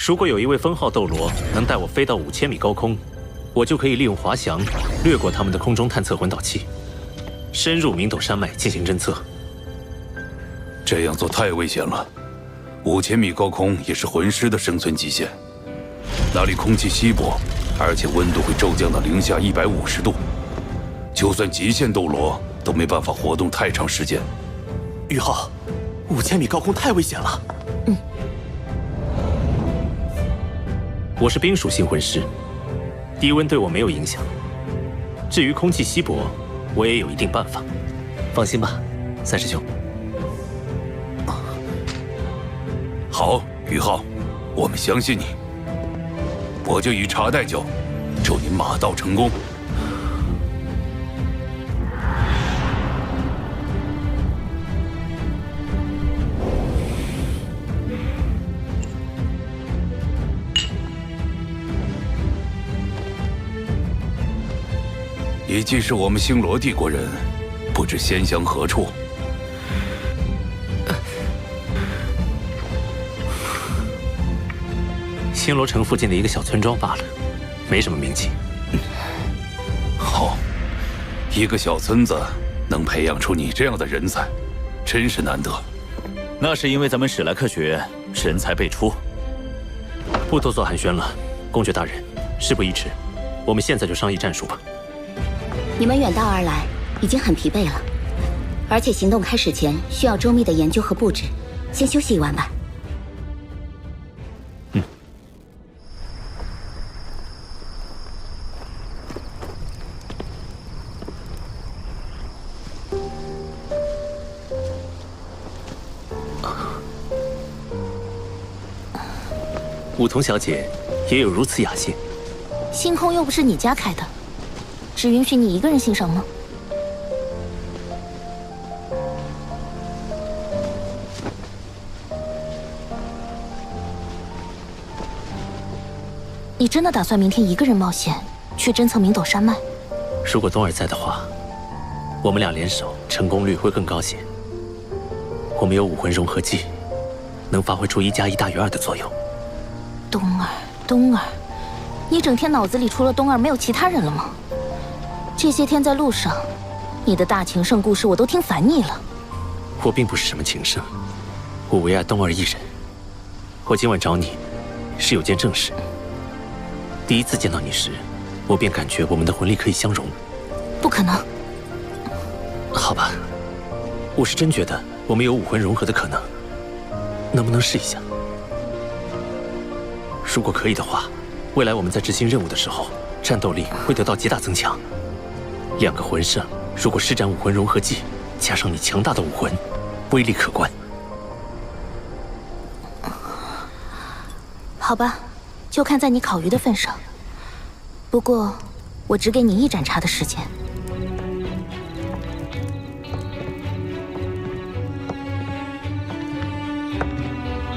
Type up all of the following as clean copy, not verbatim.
如果有一位封号斗罗能带我飞到5000米高空，我就可以利用滑翔掠过他们的空中探测魂导器，深入明斗山脉进行侦测。这样做太危险了，5000米高空也是魂师的生存极限，那里空气稀薄，而且温度会骤降到零下150度，就算极限斗罗都没办法活动太长时间。宇浩，5000米高空太危险了。我是冰属性魂师，低温对我没有影响。至于空气稀薄，我也有一定办法。放心吧，三师兄。好，宇浩，我们相信你。我就以茶代酒，祝您马到成功。你既是我们星罗帝国人，不知仙乡何处？星罗城附近的一个小村庄罢了，没什么名气。好，一个小村子能培养出你这样的人才，真是难得。那是因为咱们史莱克学院人才辈出。不多做寒暄了，公爵大人，事不宜迟，我们现在就商议战术吧。你们远道而来，已经很疲惫了，而且行动开始前需要周密的研究和布置，先休息一晚吧。梧桐小姐也有如此雅兴。星空又不是你家开的，只允许你一个人欣赏吗？你真的打算明天一个人冒险去侦测明斗山脉？如果东儿在的话，我们俩联手，成功率会更高些。我们有武魂融合技，能发挥出1+1大于2的作用。东儿，你整天脑子里除了东儿没有其他人了吗？这些天在路上，你的大情圣故事我都听烦腻了。我并不是什么情圣，我唯爱东儿一人。我今晚找你，是有件正事。第一次见到你时，我便感觉我们的魂力可以相融。不可能。好吧，我是真觉得我们有武魂融合的可能，能不能试一下？如果可以的话，未来我们在执行任务的时候，战斗力会得到极大增强。2个魂圣如果施展武魂融合技，加上你强大的武魂，威力可观。好吧，就看在你烤鱼的份上。不过，我只给你1盏茶的时间。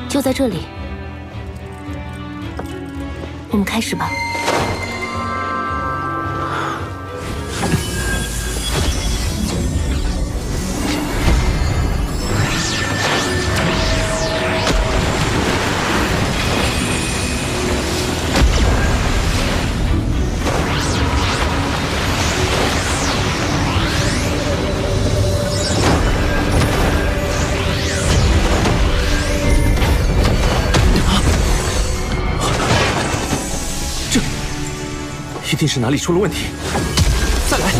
就在这里，我们开始吧。一定是哪里出了问题，再来！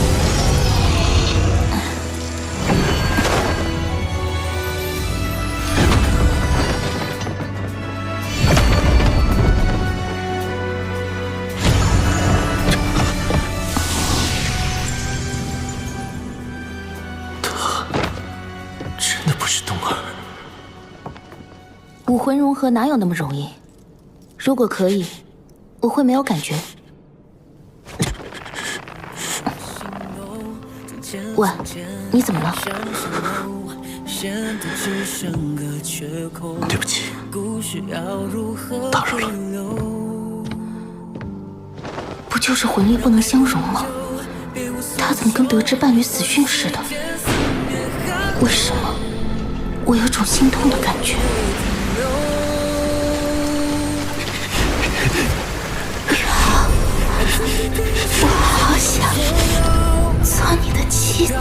他真的不是东儿。武魂融合哪有那么容易？如果可以，我会没有感觉。喂，你怎么了？对不起，打扰了。不就是魂力不能相容吗？他怎么跟得知伴侣死讯似的？为什么我有种心痛的感觉？我好想做你的妻子。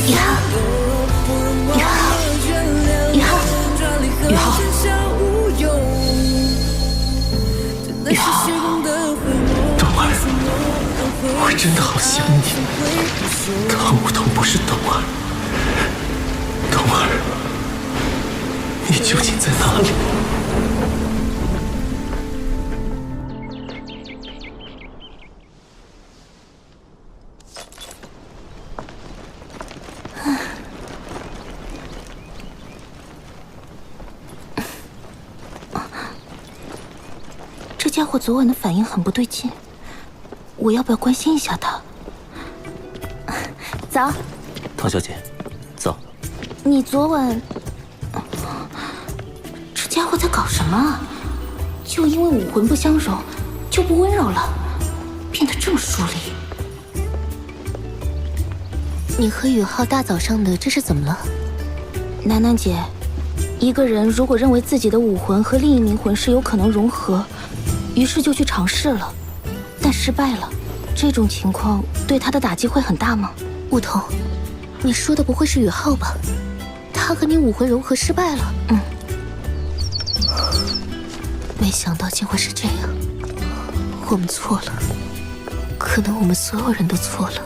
宇浩，宇浩，宇浩，宇浩，宇浩，冬儿，我真的好想你。唐舞桐不是冬儿，冬儿，你究竟在哪里？这家伙昨晚的反应很不对劲，我要不要关心一下他？早，唐小姐，走。你昨晚，这家伙在搞什么啊？就因为武魂不相容，就不温柔了，变得这么疏离。你和宇浩大早上的这是怎么了？楠楠姐，一个人如果认为自己的武魂和另一名魂师有可能融合，于是就去尝试了，但失败了。这种情况对他的打击会很大吗？梧桐，你说的不会是宇浩吧？他和你武魂融合失败了。嗯。没想到竟会是这样，我们错了，可能我们所有人都错了。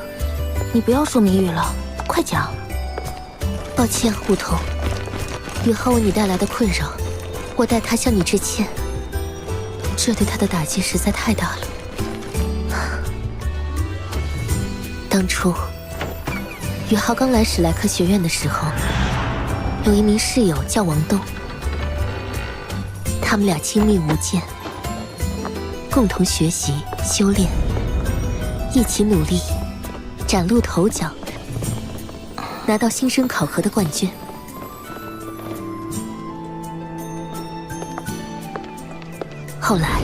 你不要说谜语了，快讲。抱歉，梧桐，宇浩为你带来的困扰，我代他向你致歉。这对他的打击实在太大了。当初宇浩刚来史莱克学院的时候，有一名室友叫王东，他们俩亲密无间，共同学习修炼，一起努力，崭露头角，拿到新生考核的冠军。后来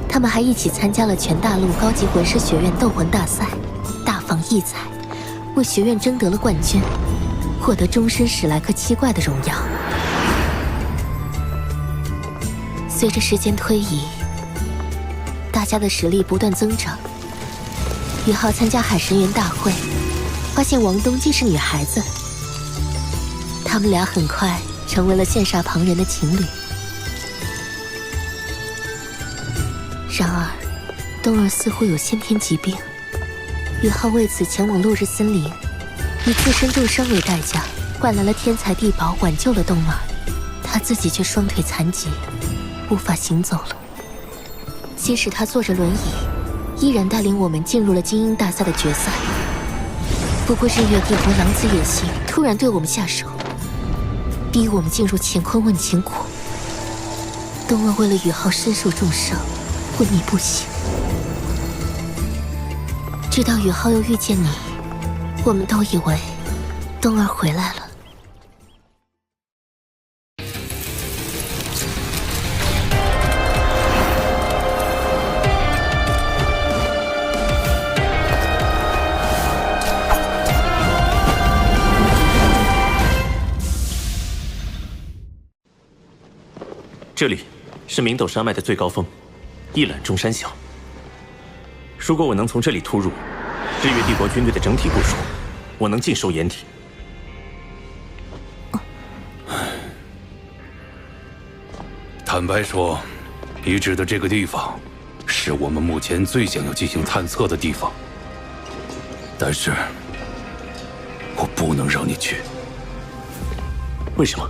他们还一起参加了全大陆高级魂师学院斗魂大赛，大放异彩，为学院争得了冠军，获得终身史莱克七怪的荣耀。随着时间推移，大家的实力不断增长。宇浩参加海神园大会，发现王东竟是女孩子，他们俩很快成为了羡煞旁人的情侣。然而，冬儿似乎有先天疾病，宇浩为此前往落日森林，以自身重伤为代价，换来了天才地宝，挽救了冬儿。他自己却双腿残疾，无法行走了。即使他坐着轮椅，依然带领我们进入了精英大赛的决赛。不过日月帝国狼子野心，突然对我们下手，逼我们进入乾坤问情谷。冬儿为了宇浩身受重伤，昏迷不醒。直到宇浩又遇见你，我们都以为冬儿回来了。这里是明斗山脉的最高峰，一览众山小。如果我能从这里突入，日月帝国军队的整体部署，我能尽收眼底。坦白说，你指的这个地方，是我们目前最想要进行探测的地方。但是，我不能让你去。为什么？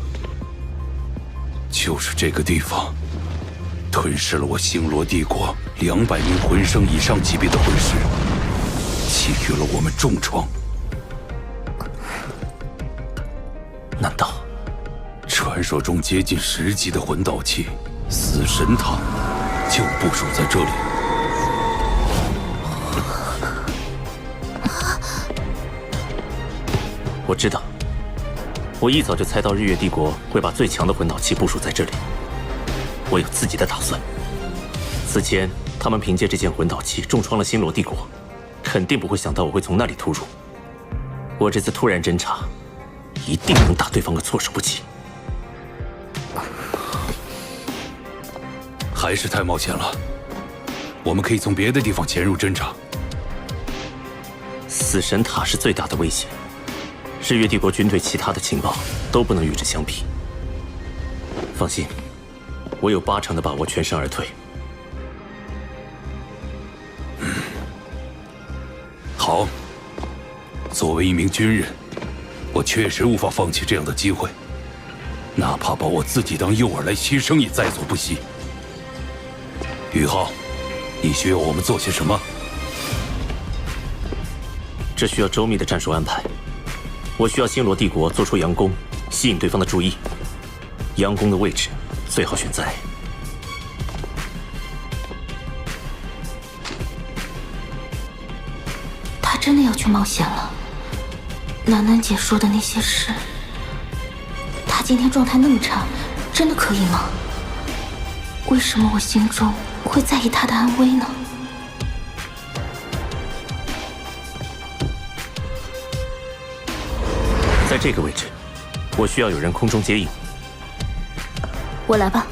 就是这个地方，吞噬了我星罗帝国200名魂圣以上级别的魂师，给予了我们重创。难道传说中接近10级的魂导器死神塔就部署在这里？我知道，我一早就猜到日月帝国会把最强的魂导器部署在这里。我有自己的打算。此前他们凭借这件魂导器重创了星罗帝国，肯定不会想到我会从那里突入。我这次突然侦查，一定能打对方个措手不及。还是太冒险了。我们可以从别的地方潜入侦查。死神塔是最大的威胁，日月帝国军队其他的情报都不能与之相比。放心，我有80%的把握全身而退。好，作为一名军人，我确实无法放弃这样的机会，哪怕把我自己当诱饵来牺牲也在所不惜。宇浩，你需要我们做些什么？这需要周密的战术安排。我需要星罗帝国做出佯攻，吸引对方的注意。佯攻的位置最好选在……他真的要去冒险了？楠楠姐说的那些事，他今天状态那么差，真的可以吗？为什么我心中会在意他的安危呢？在这个位置，我需要有人空中接应。我来吧。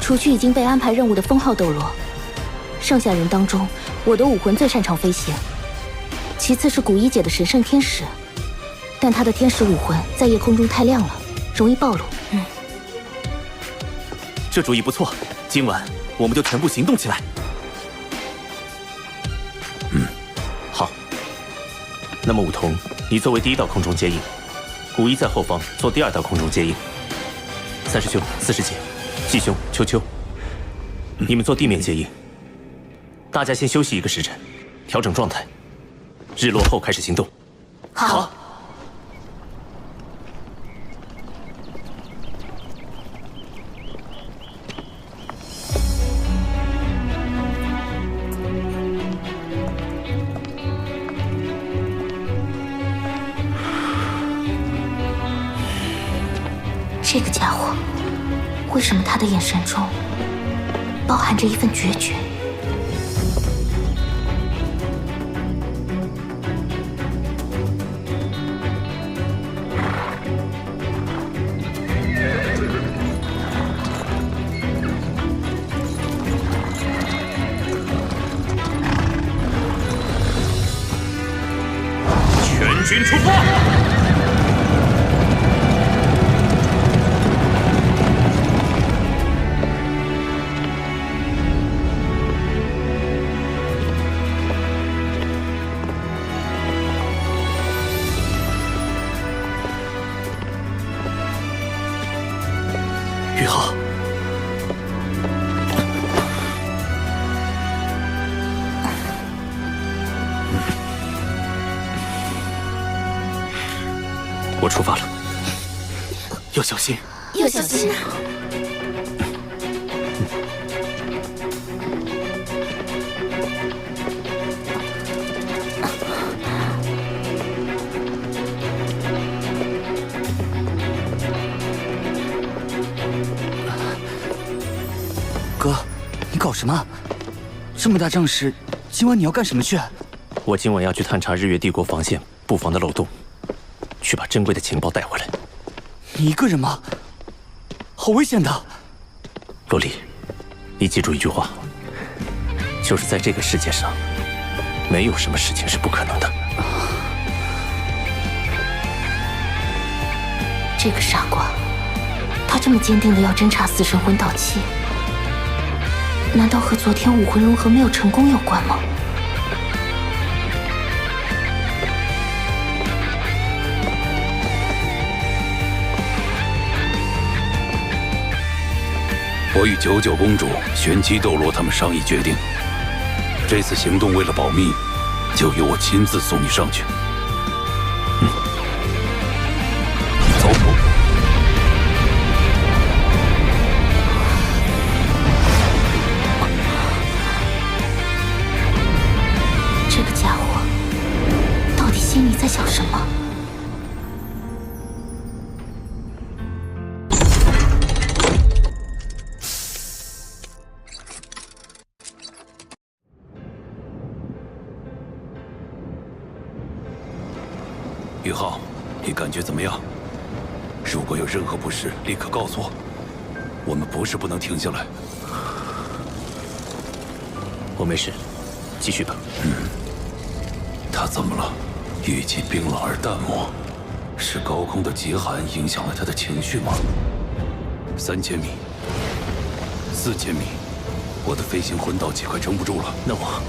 除去已经被安排任务的封号斗罗，剩下人当中，我的武魂最擅长飞行，其次是古一姐的神圣天使，但她的天使武魂在夜空中太亮了，容易暴露。这主意不错，今晚我们就全部行动起来。好。那么武桐，你作为第一道空中接应，古一在后方做第2道空中接应。三师兄、四师姐、季兄、秋秋，你们做地面接应。大家先休息1个时辰，调整状态。日落后开始行动。好。这个家伙，为什么他的眼神中包含着一份决绝？全军出发！宇浩，我出发了，要小心，要小心。哥，你搞什么？这么大仗势，今晚你要干什么去？我今晚要去探查日月帝国防线布防的漏洞，去把珍贵的情报带回来。你一个人吗？好危险的！洛丽，你记住一句话，就是在这个世界上，没有什么事情是不可能的。这个傻瓜，他这么坚定的要侦查死神魂导器，难道和昨天武魂融合没有成功有关吗？我与99公主、玄机斗罗他们商议决定，这次行动为了保密，就由我亲自送你上去。走。这个家伙到底心里在想什么？宇浩，你感觉怎么样？如果有任何不适，立刻告诉我。我们不是不能停下来。我没事，继续吧。他怎么了？语气冰冷而淡漠，是高空的极寒影响了他的情绪吗？3000米，4000米，我的飞行魂导器快撑不住了。那我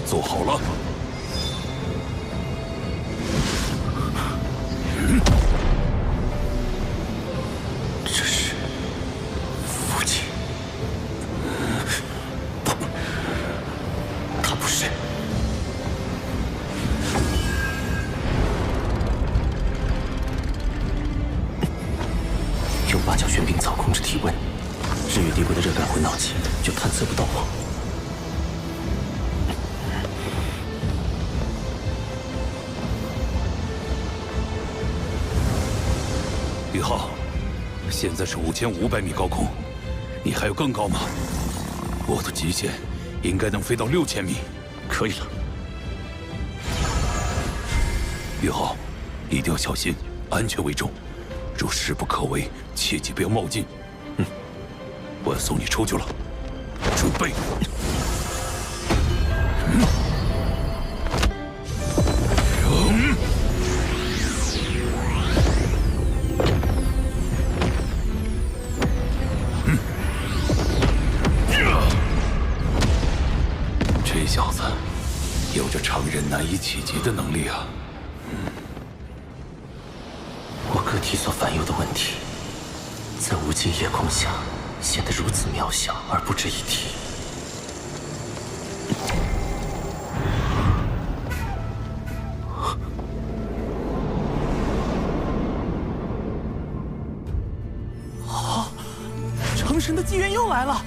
做好了。这是父亲，他不是。用八角玄冰草控制体温，日月帝国的热感魂导器就探测不到我。宇浩，现在是5500米高空，你还有更高吗？我的极限应该能飞到6000米。可以了。宇浩，一定要小心，安全为重。若势不可为，切记不要冒进。我要送你出去了，准备。这小子有着常人难以企及的能力啊！我个体所烦忧的问题，在无尽夜空下显得如此渺小而不值一提。成神的机缘又来了！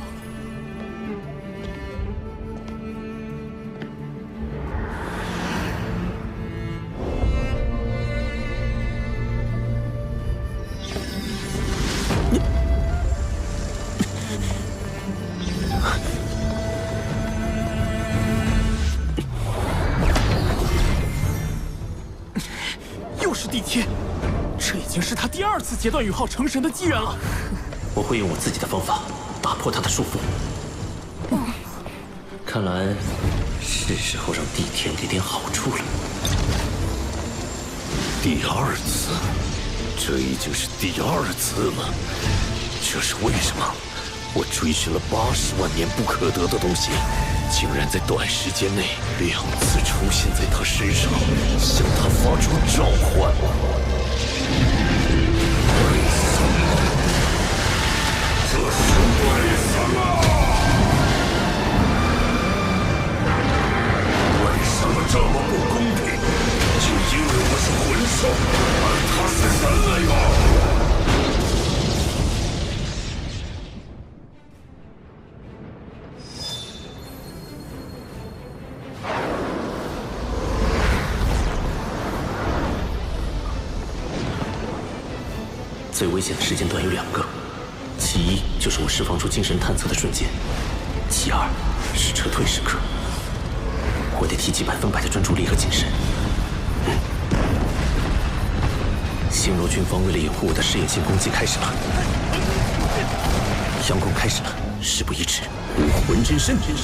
又是地天，这已经是他第2次截断宇浩成神的机缘了。我会用我自己的方法打破他的束缚。看来是时候让地天给点好处了。第2次，这已经是第2次了。这是为什么？我追寻了80万年不可得的东西，竟然在短时间内2次出现在他身上，向他发出召唤。为什么？这是为什么？为什么这么不公平？就因为我是魂兽，而他是人类吗？最危险的时间段有2个，其一就是我释放出精神探测的瞬间，其2是撤退时刻。我得提起100%的专注力和谨慎。星罗军方为了掩护我的试验性攻击开始了，佯攻开始了，事不宜迟。武魂之身，精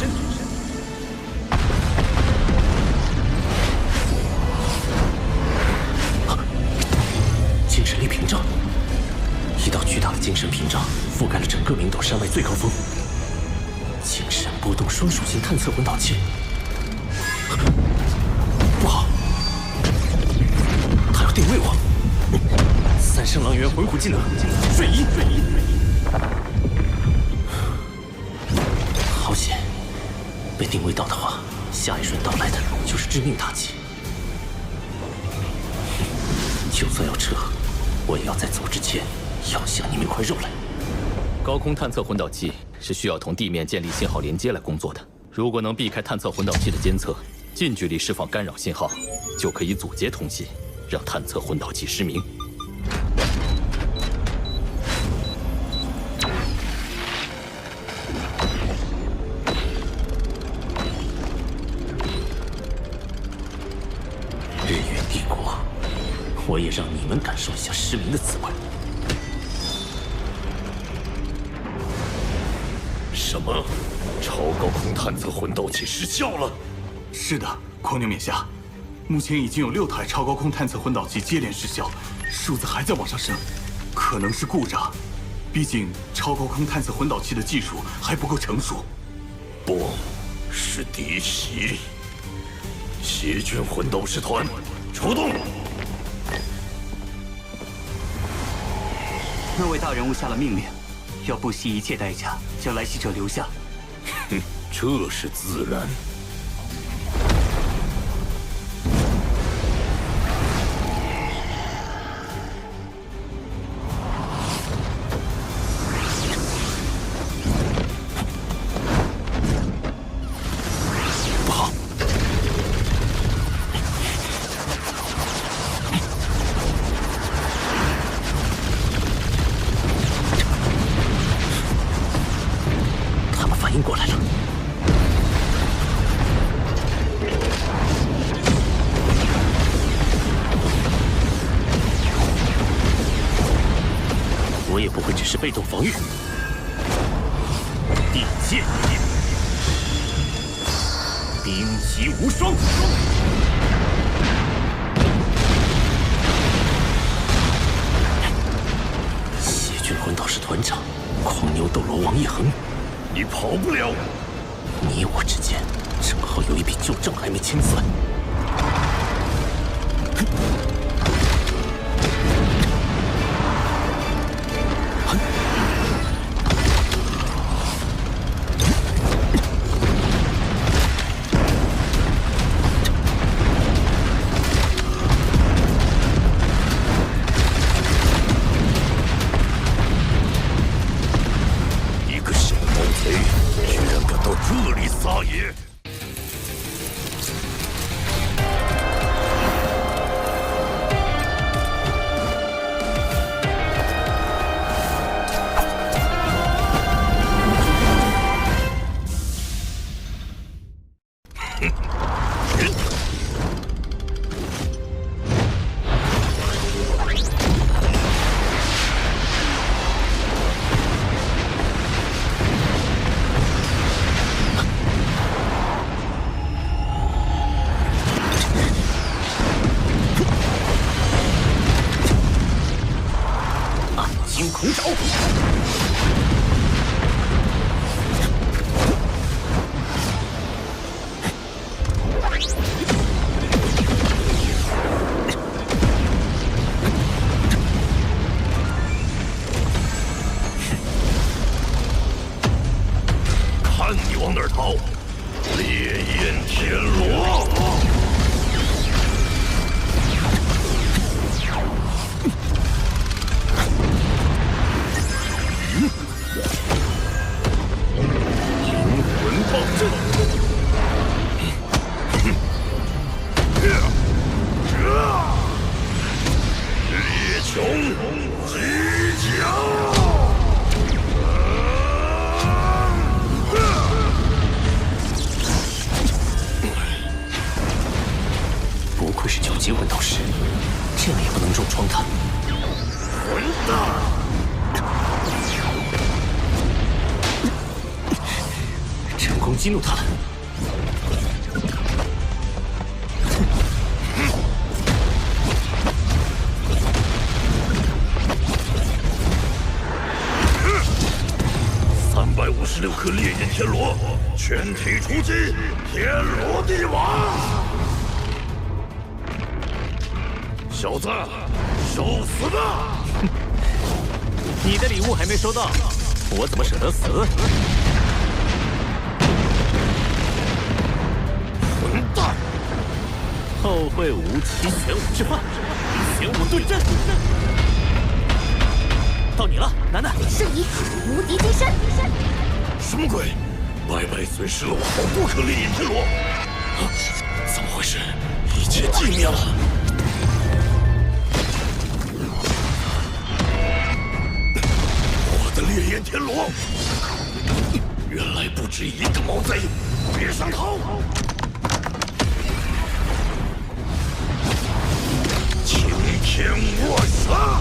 神力屏障。一道巨大的精神屏障覆盖了整个明斗山脉最高峰。精神波动双属性探测魂导器，不好，他要定位我。3圣狼猿魂骨技能，瞬移。好险，被定位到的话，下一瞬到来的就是致命打击。就算要撤，我也要在走之前咬下你们块肉来。高空探测魂导器是需要同地面建立信号连接来工作的。如果能避开探测魂导器的监测，近距离释放干扰信号，就可以阻截通信，让探测魂导器失明。日月帝国，我也让你们感受一下失明的滋味。什么？超高空探测魂导器失效了？是的，狂牛冕下，目前已经有6台超高空探测魂导器接连失效，数字还在往上升，可能是故障。毕竟超高空探测魂导器的技术还不够成熟。不，是敌袭。邪军魂斗士团出动！那位大人物下了命令，要不惜一切代价将来袭者留下。哼，这是自然。被动防御，地剑，兵器无双。邪军魂导士团长，狂牛斗罗王一恒，你跑不了。你我之间正好有一笔旧账还没清算。激怒他了。356颗烈焰天罗，全体出击！天罗地网！小子，受死吧！你的礼物还没收到，我怎么舍得死？混蛋！后会无期，玄武之霸，玄武对阵。到你了，楠楠！圣衣，无敌金身！什么鬼？白白损失了我好多颗烈焰天罗！啊，怎么回事？一切寂灭了！我的烈焰天罗，原来不止一个毛贼！别想逃！青天卧杀！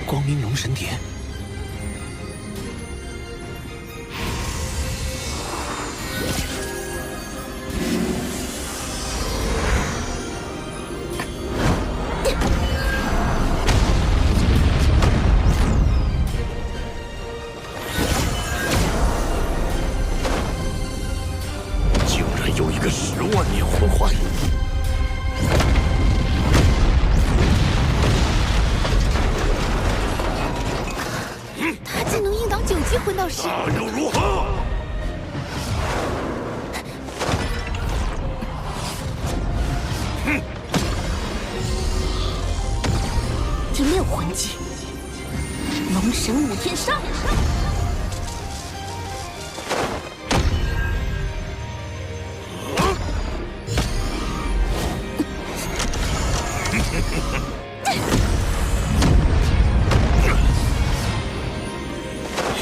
光明龙神蝶。竟然有一个10万年魂环！他竟能硬挡9级魂导师，那又如何？第6魂技，龙神武天杀。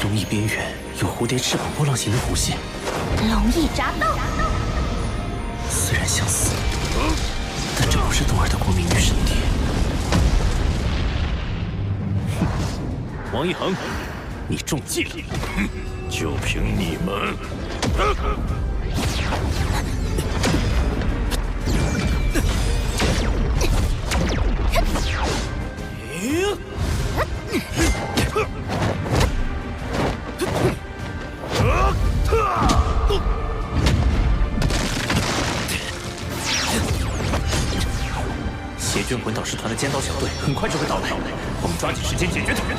龙翼边缘有蝴蝶翅膀波浪形的弧线，龙翼铡刀。虽然相似，但这不是冬儿的光明与神蝶。王一恒，你中计了！就凭你们！邪君魂导师团的尖刀小队很快就会到来，我们抓紧时间解决他们。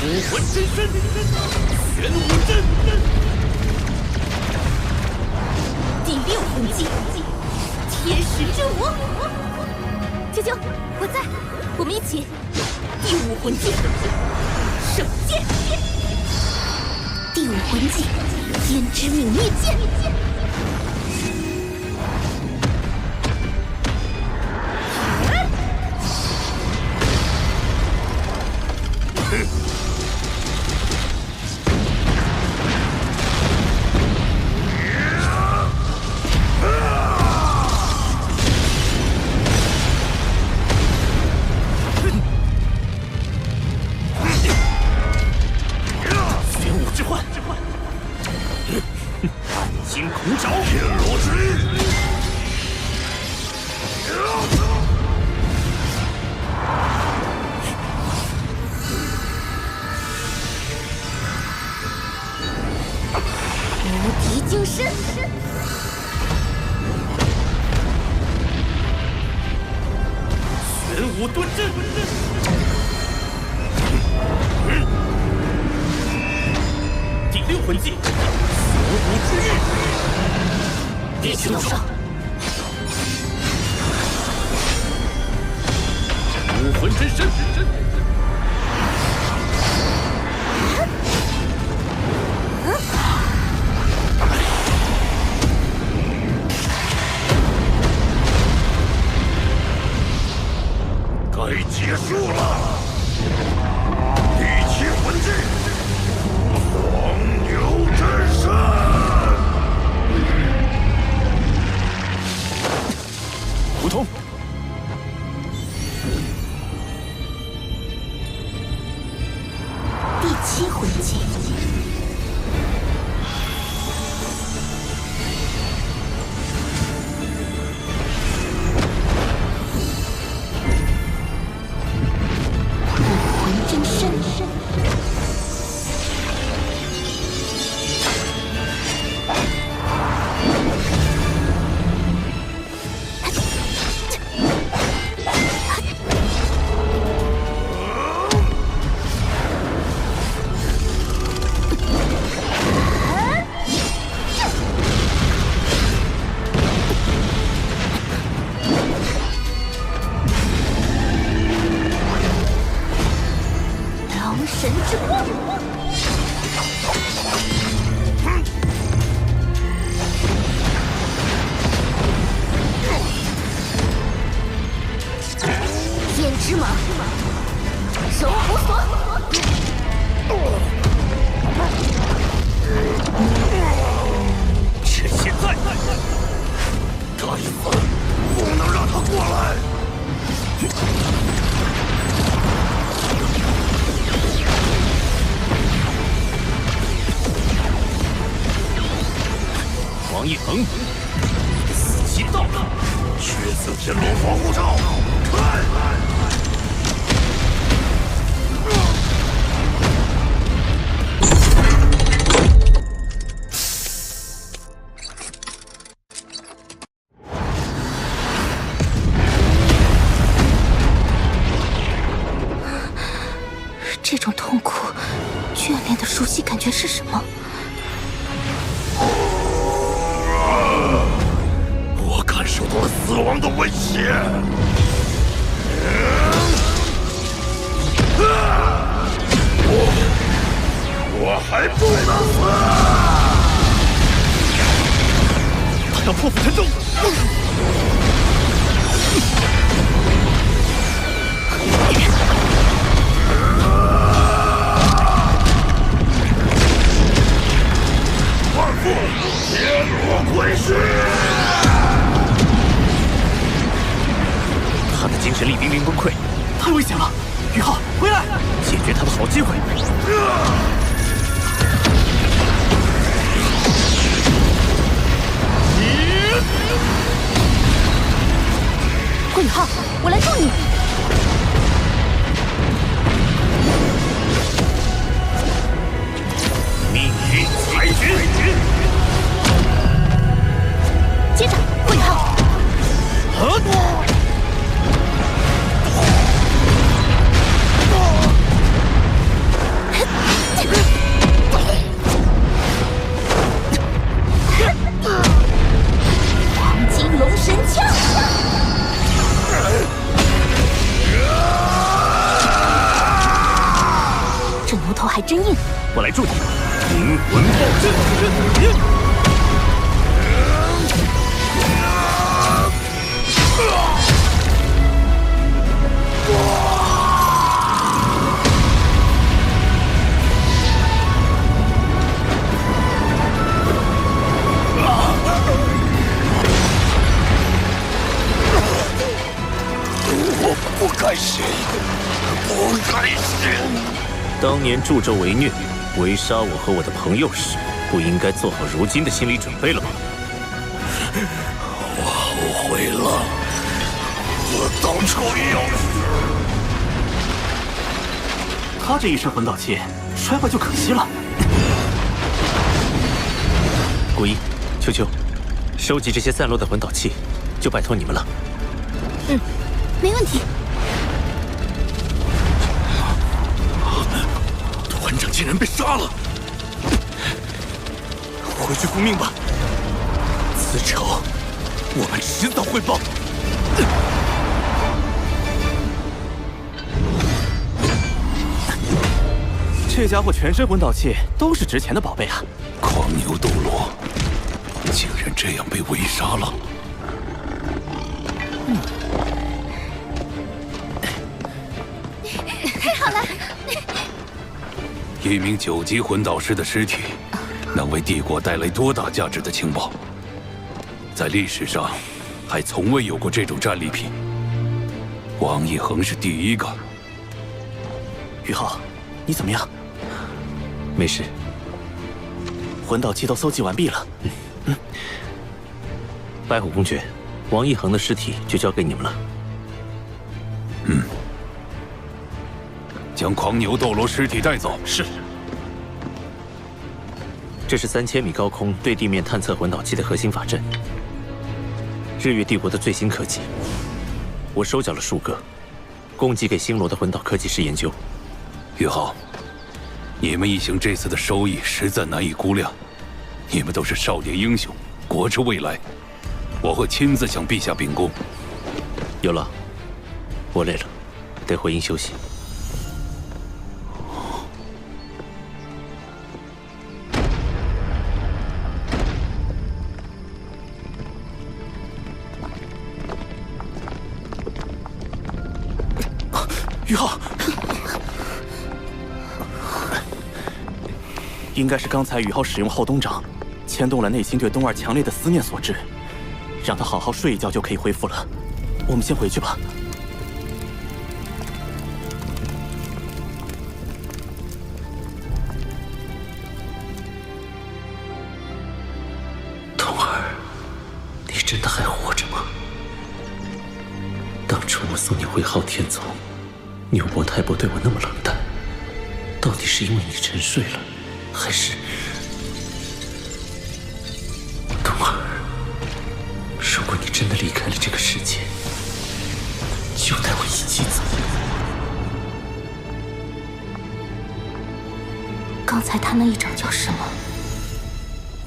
武魂真身，玄武阵。第6魂技，天使之舞。啾啾，我在，我们一起。第5魂技，圣剑。第5魂技，胭脂泯灭剑。玄武之幻，惊恐爪，天罗之域。无敌精身。玄武遁阵。第6魂技，玄武之域。第7道伤，武魂真身。该结束了。第7魂技，黄牛真身。梧桐，第7魂技，武魂真身。龙神之光。胭脂蟒，守护锁。趁现在！该死，不能让他过来！王一恒，死期到了，血色天罗防护罩，开！这种痛苦、眷恋的熟悉感觉是什么？我感受到了死亡的威胁。我还不能死！他要破釜沉舟！万父天罗归师！他的精神力濒临崩溃，太危险了！宇浩，回来！解决他的好机会。顾宇浩，我来助你。命运裁决！接着，顾宇浩。黄金龙神枪！这牛头还真硬。我来助你。灵魂暴震！我不该死，不该死！当年助纣为虐，围杀我和我的朋友时，不应该做好如今的心理准备了吗？我后悔了，我当初要是……他这一身魂导器摔坏就可惜了。古一、秋秋，收集这些散落的魂导器，就拜托你们了。嗯，没问题。团长竟然被杀了！回去复命吧。此仇，我们迟早会报。这家伙全身魂导器都是值钱的宝贝啊！狂牛斗罗竟然这样被围杀了。太好了！一名9级魂导师的尸体，能为帝国带来多大价值的情报？在历史上，还从未有过这种战利品。王一恒是第一个。宇浩，你怎么样？没事。魂导器都搜集完毕了。白虎公爵，王一恒的尸体就交给你们了。将狂牛斗罗尸体带走。是。这是3000米高空对地面探测魂导器的核心法阵，日月帝国的最新科技。我收缴了数个，供给给星罗的魂导科技师研究。宇浩，你们一行这次的收益实在难以估量。你们都是少年英雄，国之未来。我会亲自向陛下禀功。有了，我累了，得回营休息。宇浩，应该是刚才宇浩使用后东掌，牵动了内心对东儿强烈的思念所致。让他好好睡一觉就可以恢复了。我们先回去吧。送你回昊天宗，牛伯太伯对我那么冷淡，到底是因为你沉睡了，还是……冬儿，如果你真的离开了这个世界，就带我一起走。刚才他那一掌叫什么？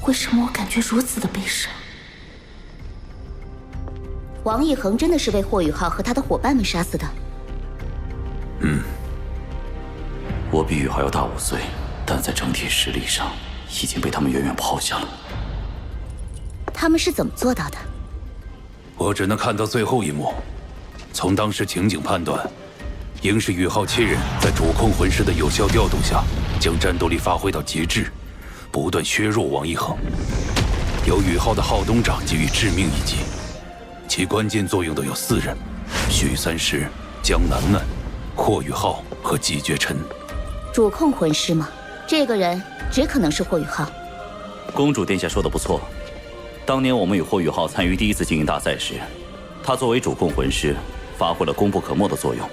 为什么我感觉如此的悲伤？王一恒真的是被霍雨浩和他的伙伴们杀死的。我比宇浩要大5岁，但在整体实力上已经被他们远远抛下了。他们是怎么做到的？我只能看到最后一幕。从当时情景判断，应是宇浩亲人在主控魂师的有效调动下，将战斗力发挥到极致，不断削弱王一恒。由宇浩的浩东掌给予致命一击，其关键作用的有4人：许三石、江楠楠、霍雨浩和季绝尘。主控魂师吗？这个人只可能是霍雨浩。公主殿下说的不错，当年我们与霍雨浩参与第1次精英大赛时，他作为主控魂师，发挥了功不可没的作用。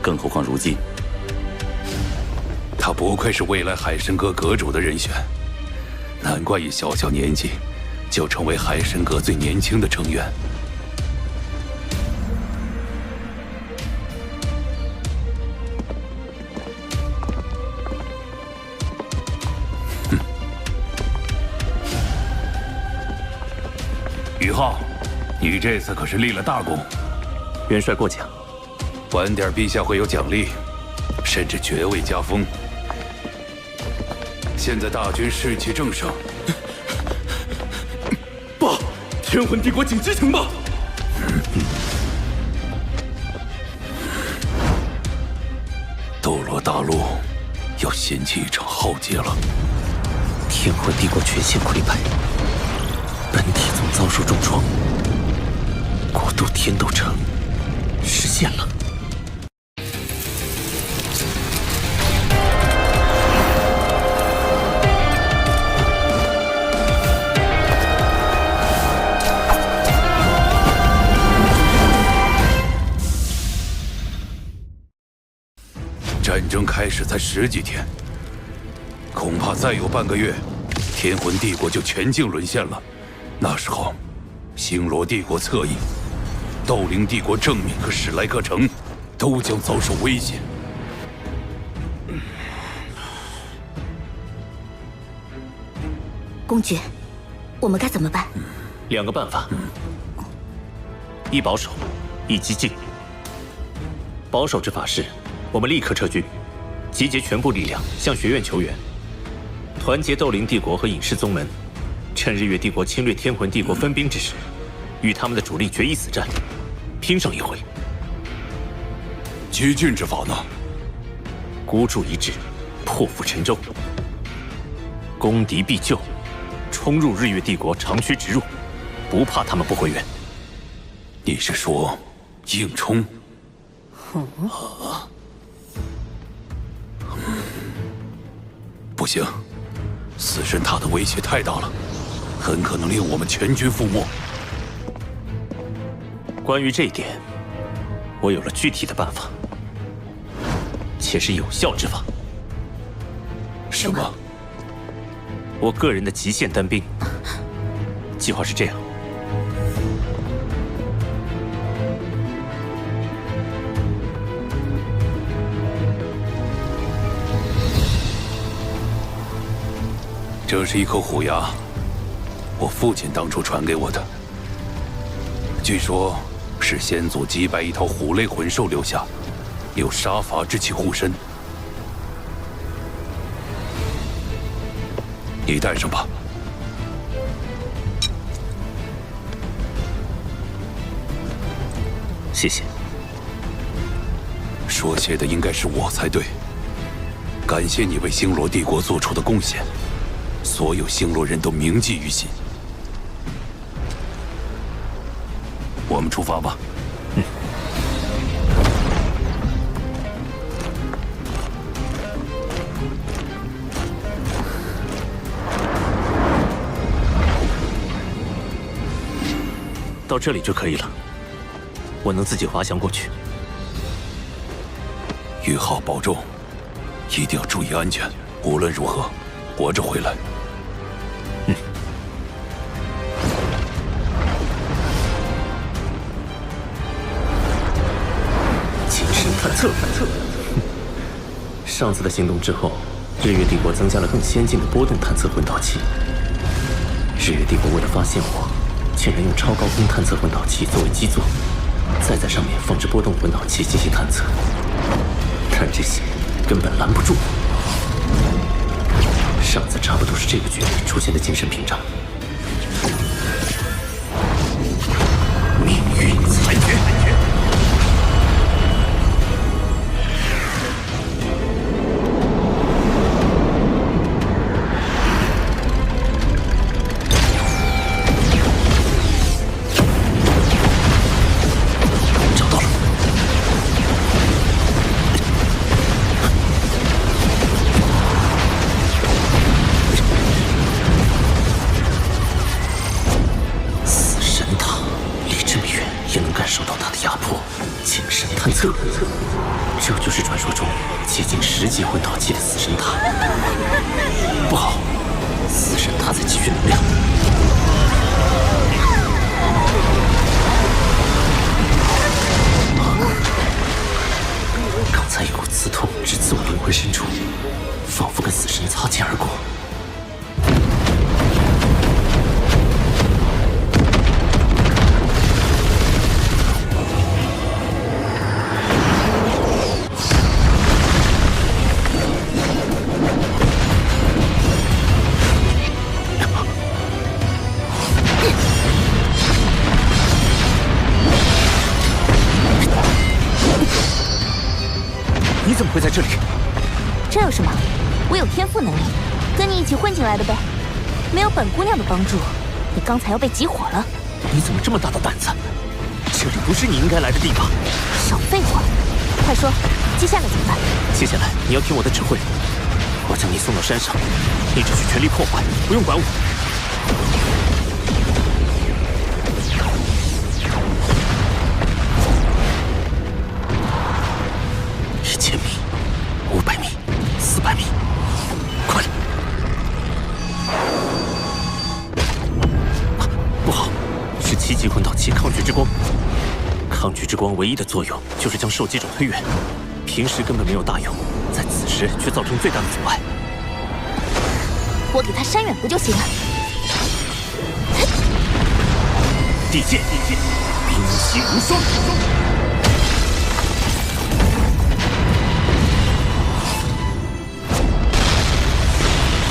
更何况如今，他不愧是未来海神阁阁主的人选，难怪以小小年纪就成为海神阁最年轻的成员。宇浩，你这次可是立了大功。元帅过奖。晚点陛下会有奖励，甚至爵位加封。现在大军士气正盛。报，天魂帝国紧急情报！斗罗大陆要掀起一场浩劫了。天魂帝国全线溃败，本体宗遭受重创，国都天斗城失陷了。战争开始才10几天，恐怕再有半个月，天魂帝国就全境沦陷了。那时候，星罗帝国侧翼、斗灵帝国正面和史莱克城都将遭受威胁。公爵，我们该怎么办？2个办法：一保守，一激进。保守之法是，我们立刻撤军，集结全部力量向学院求援，团结斗灵帝国和隐士宗门，趁日月帝国侵略天魂帝国分兵之时，与他们的主力决一死战，拼上一回。激进之法呢？孤注一掷，破釜沉舟，攻敌必救，冲入日月帝国，长驱直入，不怕他们不回援。你是说硬冲？不行，死神塔的威胁太大了，很可能令我们全军覆没。关于这一点，我有了具体的办法，且是有效之法。什么？我个人的极限单兵计划是这样：这是一口虎牙，我父亲当初传给我的。据说是先祖击败一头虎类魂兽留下，有杀伐之气护身。你带上吧。谢谢。说谢的应该是我才对。感谢你为星罗帝国做出的贡献，所有星罗人都铭记于心。我们出发吧。到这里就可以了。我能自己滑翔过去。玉浩保重，一定要注意安全，无论如何，活着回来。嗯。精神探测。上次的行动之后，日月帝国增加了更先进的波动探测混导器。日月帝国为了发现我，竟然用超高空探测混导器作为基座，再在上面放置波动混导器进行探测。但这些根本拦不住我。上次差不多是这个距离出现的精神屏障。命运裁决。这就是传说中接近10级混导器的死神塔。不好，死神塔在积蓄能量。刚才一股刺痛直刺我灵魂深处，仿佛跟死神擦肩而过。你怎么会在这里？这有什么？我有天赋能力，跟你一起混进来的呗。没有本姑娘的帮助，你刚才要被集火了。你怎么这么大的胆子？这里不是你应该来的地方。少废话，快说，接下来怎么办？接下来你要听我的指挥，我将你送到山上，你只需全力破坏，不用管我。1000米、500米、400米，快！不好，是7级混导器抗拒之光。抗拒之光唯一的作用就是将受击者推远，平时根本没有大用，在此时却造成最大的阻碍。我给他扇远不就行了？地剑，兵器无双。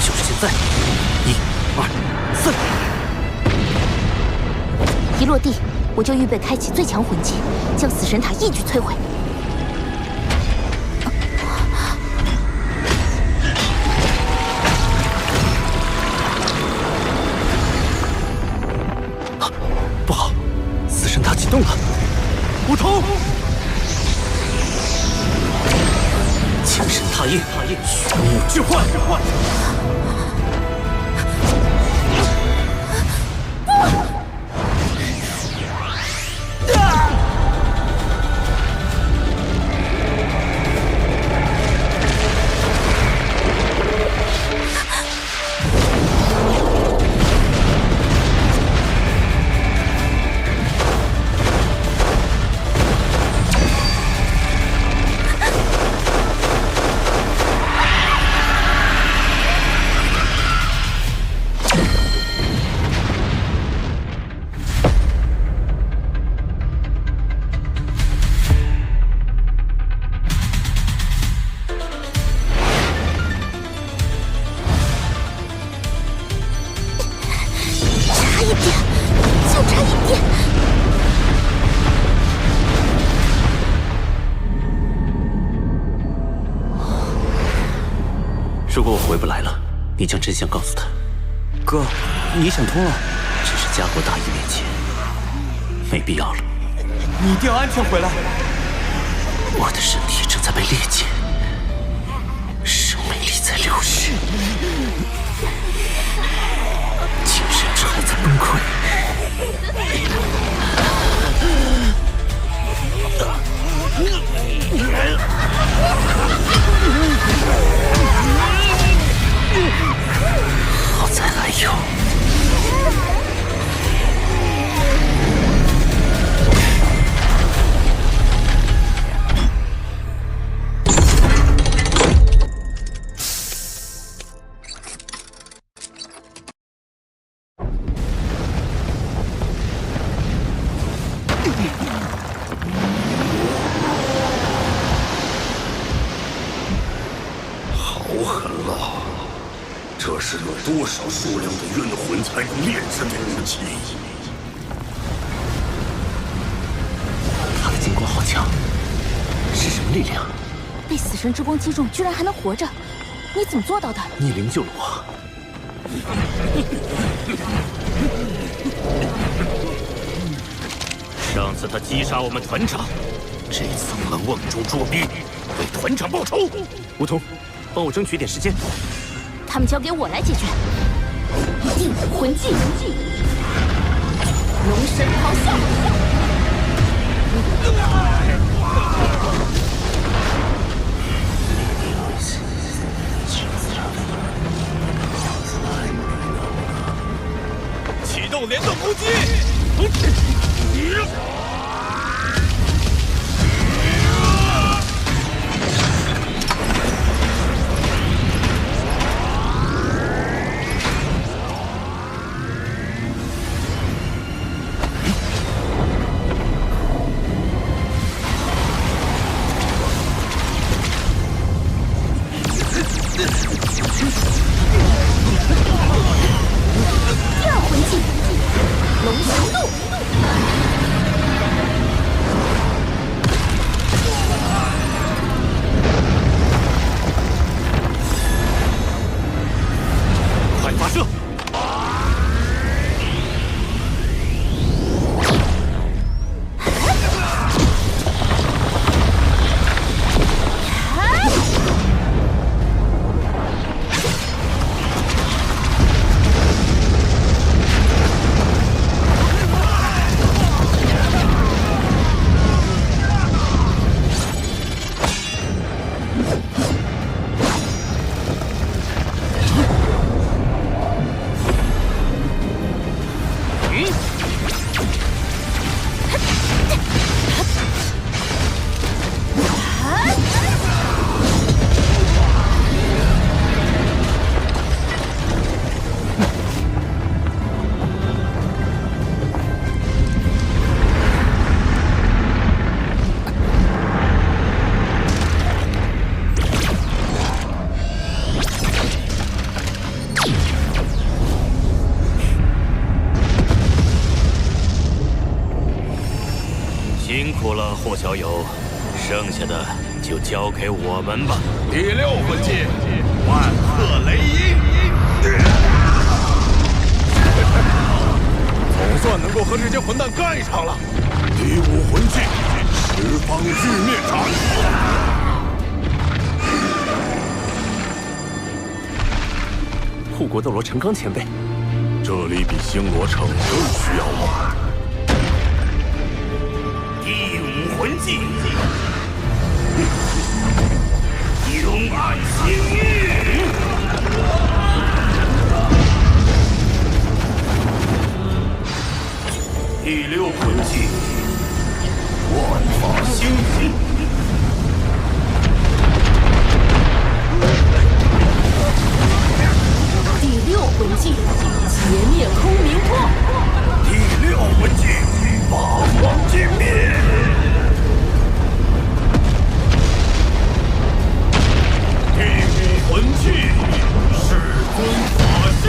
就是现在，1、2、3。一落地，我就预备开启最强魂技，将死神塔一举摧毁。不好，死神塔启动了！梧桐，精神踏印，玄武置换。如果我回不来了，你将真相告诉他。哥，你想通了？只是家国大义面前，没必要了。你一定要安全回来。我的身体正在被裂解，生命力在流失，精神还在崩溃。好在还有。这是用多少数量的冤魂才能炼制的武器？他的金光好强，是什么力量？被死神之光击中，居然还能活着，你怎么做到的？逆鳞救了我。上次他击杀我们团长，这次我们瓮中捉鳖，为团长报仇。梧桐，帮我争取点时间。他们交给我来解决。地武魂技，龙神咆哮。启动联动攻击！第二魂技，龙行动。快发射！辛苦了，霍小友，剩下的就交给我们吧。第六魂技，万壑雷音。总算能够和这些混蛋干上了。第五魂技，十方日灭斩。护国斗罗陈刚前辈，这里比星罗城更需要我。第五魂技，永暗星域。第六魂技，万法星云。第六魂技，劫灭空明破。第六魂技，八荒尽灭。第五魂技，世尊法下。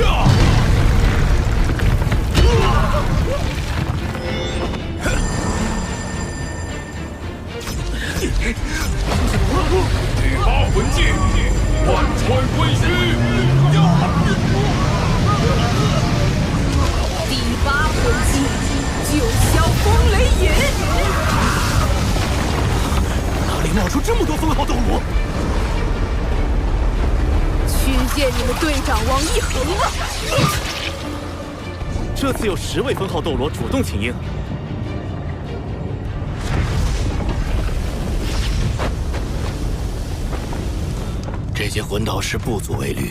第八魂技，万川归虚。第八魂技，九霄风雷引。哪里冒出这么多封号斗罗？去见你们队长王一恒吧。这次有10位封号斗罗主动请缨。那些魂导师不足为虑，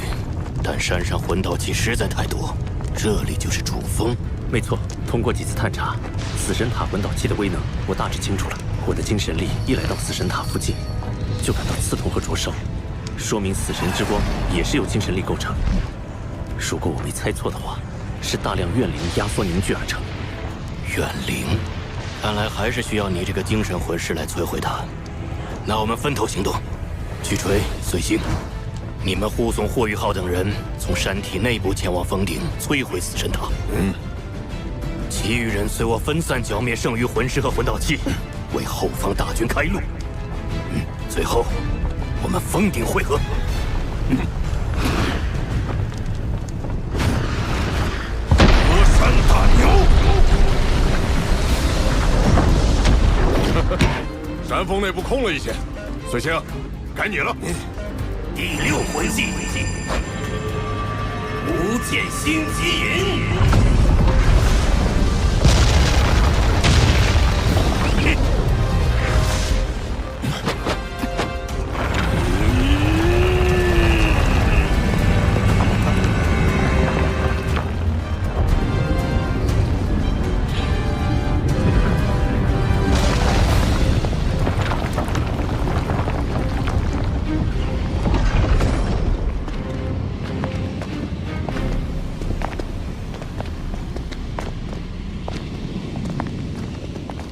但山上魂导器实在太多，这里就是主峰。没错，通过几次探查，死神塔魂导器的威能我大致清楚了。我的精神力一来到死神塔附近，就感到刺痛和灼烧，说明死神之光也是由精神力构成。如果我没猜错的话，是大量怨灵压缩凝聚而成。怨灵，看来还是需要你这个精神魂师来摧毁它。那我们分头行动，巨锤、随行，你们护送霍雨浩等人从山体内部前往峰顶，摧毁死神塔。其余人随我分散剿灭剩余魂师和魂导器，为后方大军开路。最后，我们峰顶会合。河山大牛，山峰内部空了一些，随行，该你了。第6魂技，无间星极银。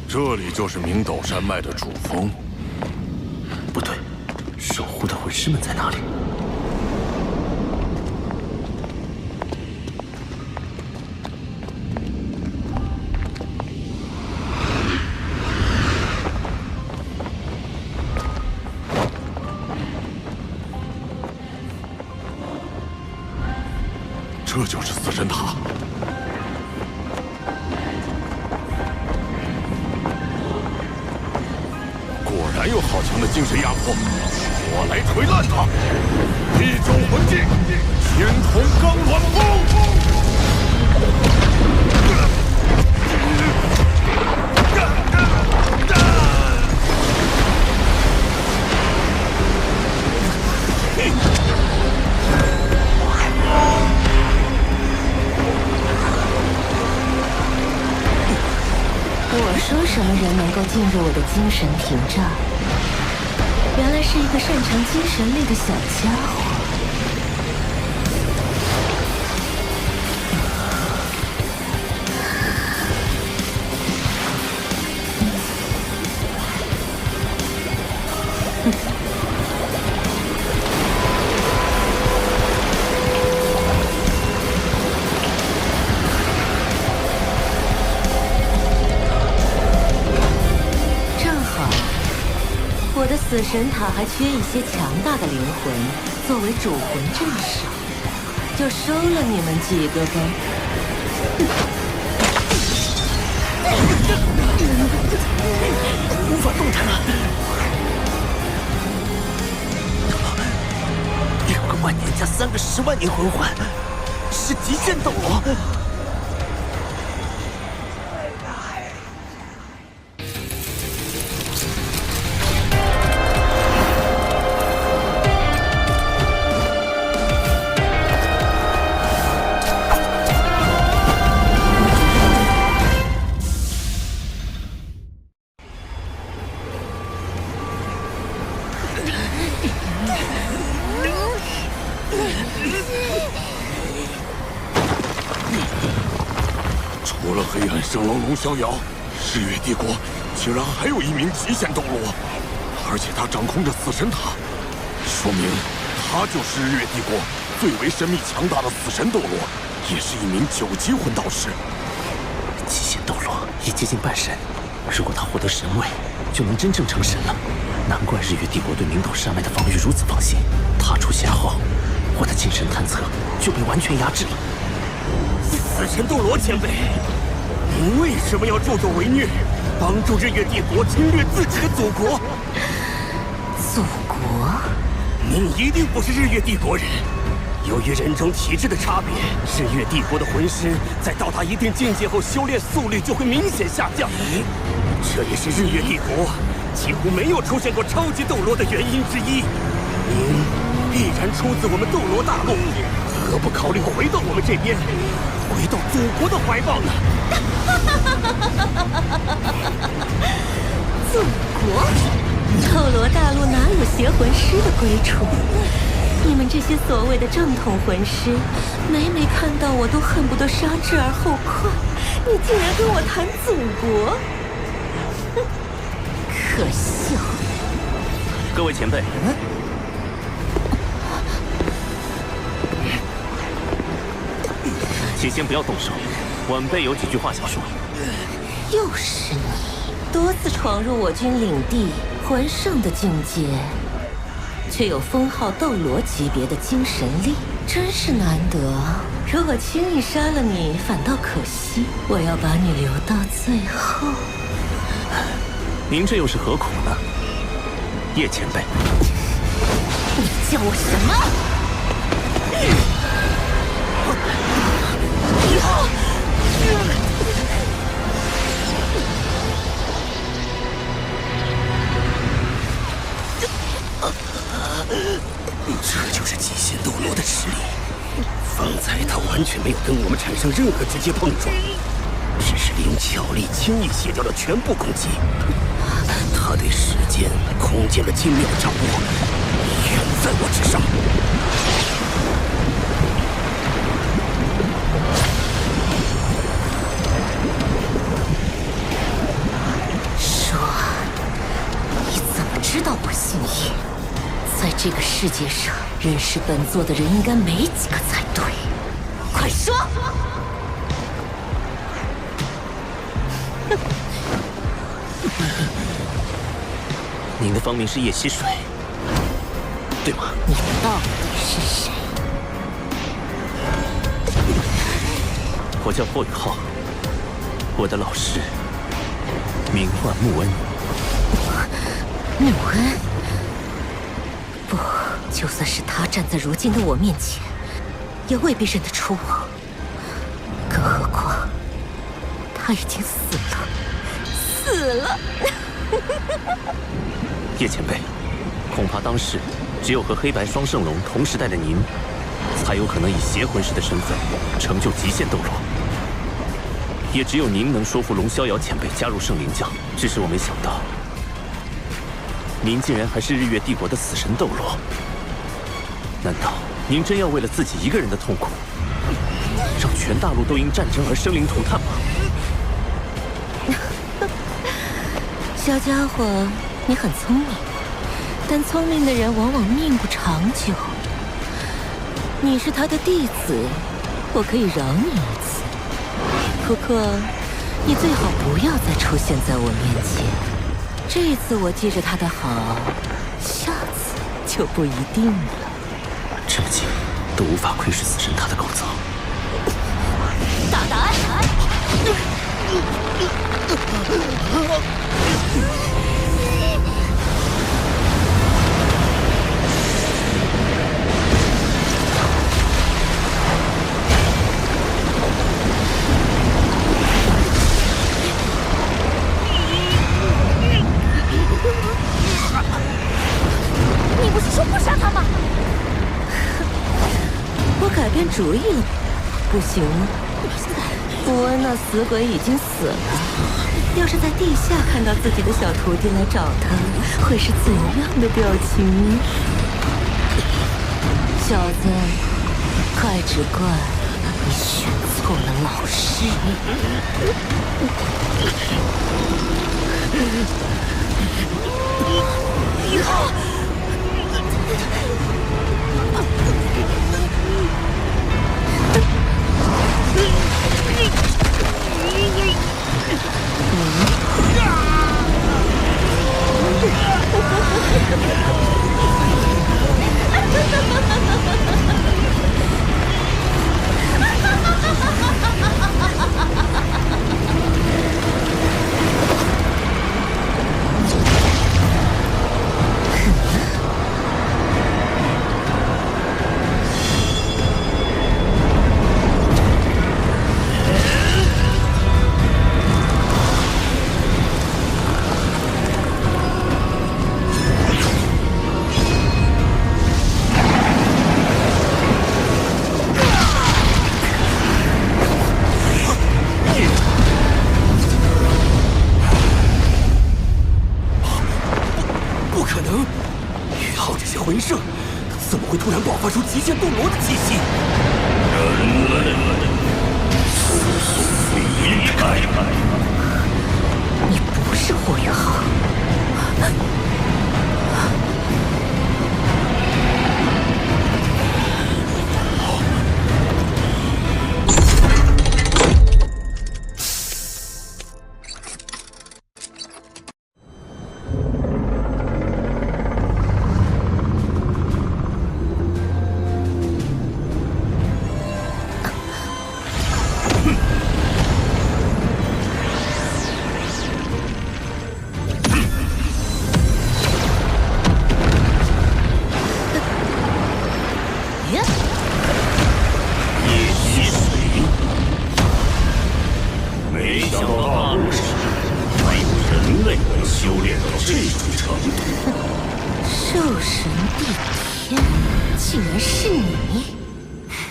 这里就是明斗山脉的主峰。不对，守护的魂师们在哪里？这就是死神塔。果然有好强的精神压迫，我来锤烂它！地州魂技，天童钢卵风！我说什么人能够进入我的精神屏障？原来是一个擅长精神力的小家伙。我的死神塔还缺一些强大的灵魂，作为主魂镇守，就收了你们几个吧。无法动弹了。6个万年加3个10万年魂环，是极限斗罗。除了黑暗圣龙龙逍遥，日月帝国竟然还有一名极限斗罗，而且他掌控着死神塔，说明他就是日月帝国最为神秘强大的死神斗罗，也是一名9级魂导师。极限斗罗已接近半神，如果他获得神位，就能真正成神了。难怪日月帝国对明斗山脉的防御如此放心。他出现后，我的精神探测就被完全压制了。死神斗罗前辈，您为什么要助纣为虐，帮助日月帝国侵略自己的祖国？祖国？您一定不是日月帝国人。由于人种体质的差别，日月帝国的魂师在到达一定境界后，修炼速率就会明显下降。这也是日月帝国几乎没有出现过超级斗罗的原因之一。您必然出自我们斗罗大陆，何不考虑回到我们这边，回到祖国的怀抱呢？祖国？斗罗大陆哪有邪魂师的归处？你们这些所谓的正统魂师，每每看到我都恨不得杀之而后快。你竟然跟我谈祖国，哼，可笑！各位前辈，请先不要动手，晚辈有几句话想说。又是你，多次闯入我军领地，魂圣的境界，却有封号斗罗级别的精神力，真是难得。如果轻易杀了你，反倒可惜。我要把你留到最后。您这又是何苦呢，叶前辈？你叫我什么？这就是极限斗罗的实力。方才他完全没有跟我们产生任何直接碰撞，只是利用巧力轻易卸掉了全部攻击。他对时间、空间的精妙掌握，远在我之上。说，你怎么知道我姓叶？在这个世界上，认识本座的人应该没几个才对。快说！您的芳名是叶溪水，对吗？你到底是谁？我叫霍雨浩，我的老师名唤穆恩。穆恩？不，就算是他站在如今的我面前，也未必认得出我。更何况，他已经死了，死了。叶前辈，恐怕当时只有和黑白双圣龙同时代的您，才有可能以邪魂师的身份成就极限斗罗。也只有您能说服龙逍遥前辈加入圣灵教。只是我没想到，您竟然还是日月帝国的死神斗罗。难道您真要为了自己一个人的痛苦，让全大陆都因战争而生灵涂炭吗？小家伙，你很聪明，但聪明的人往往命不长久。你是他的弟子，我可以饶你一次，不过你最好不要再出现在我面前。这一次我记着他的好，下次就不一定了。这么近都无法窥视死神塔的构造。大胆！你不是说不杀他吗？我改变主意了，不行了。穆恩那死鬼已经死了，要是在地下看到自己的小徒弟来找他，会是怎样的表情？小子，快只怪你选错了老师。以后。宇浩这些魂圣，怎么会突然爆发出极限斗罗的气息？人类，速速离开！你不是霍元浩。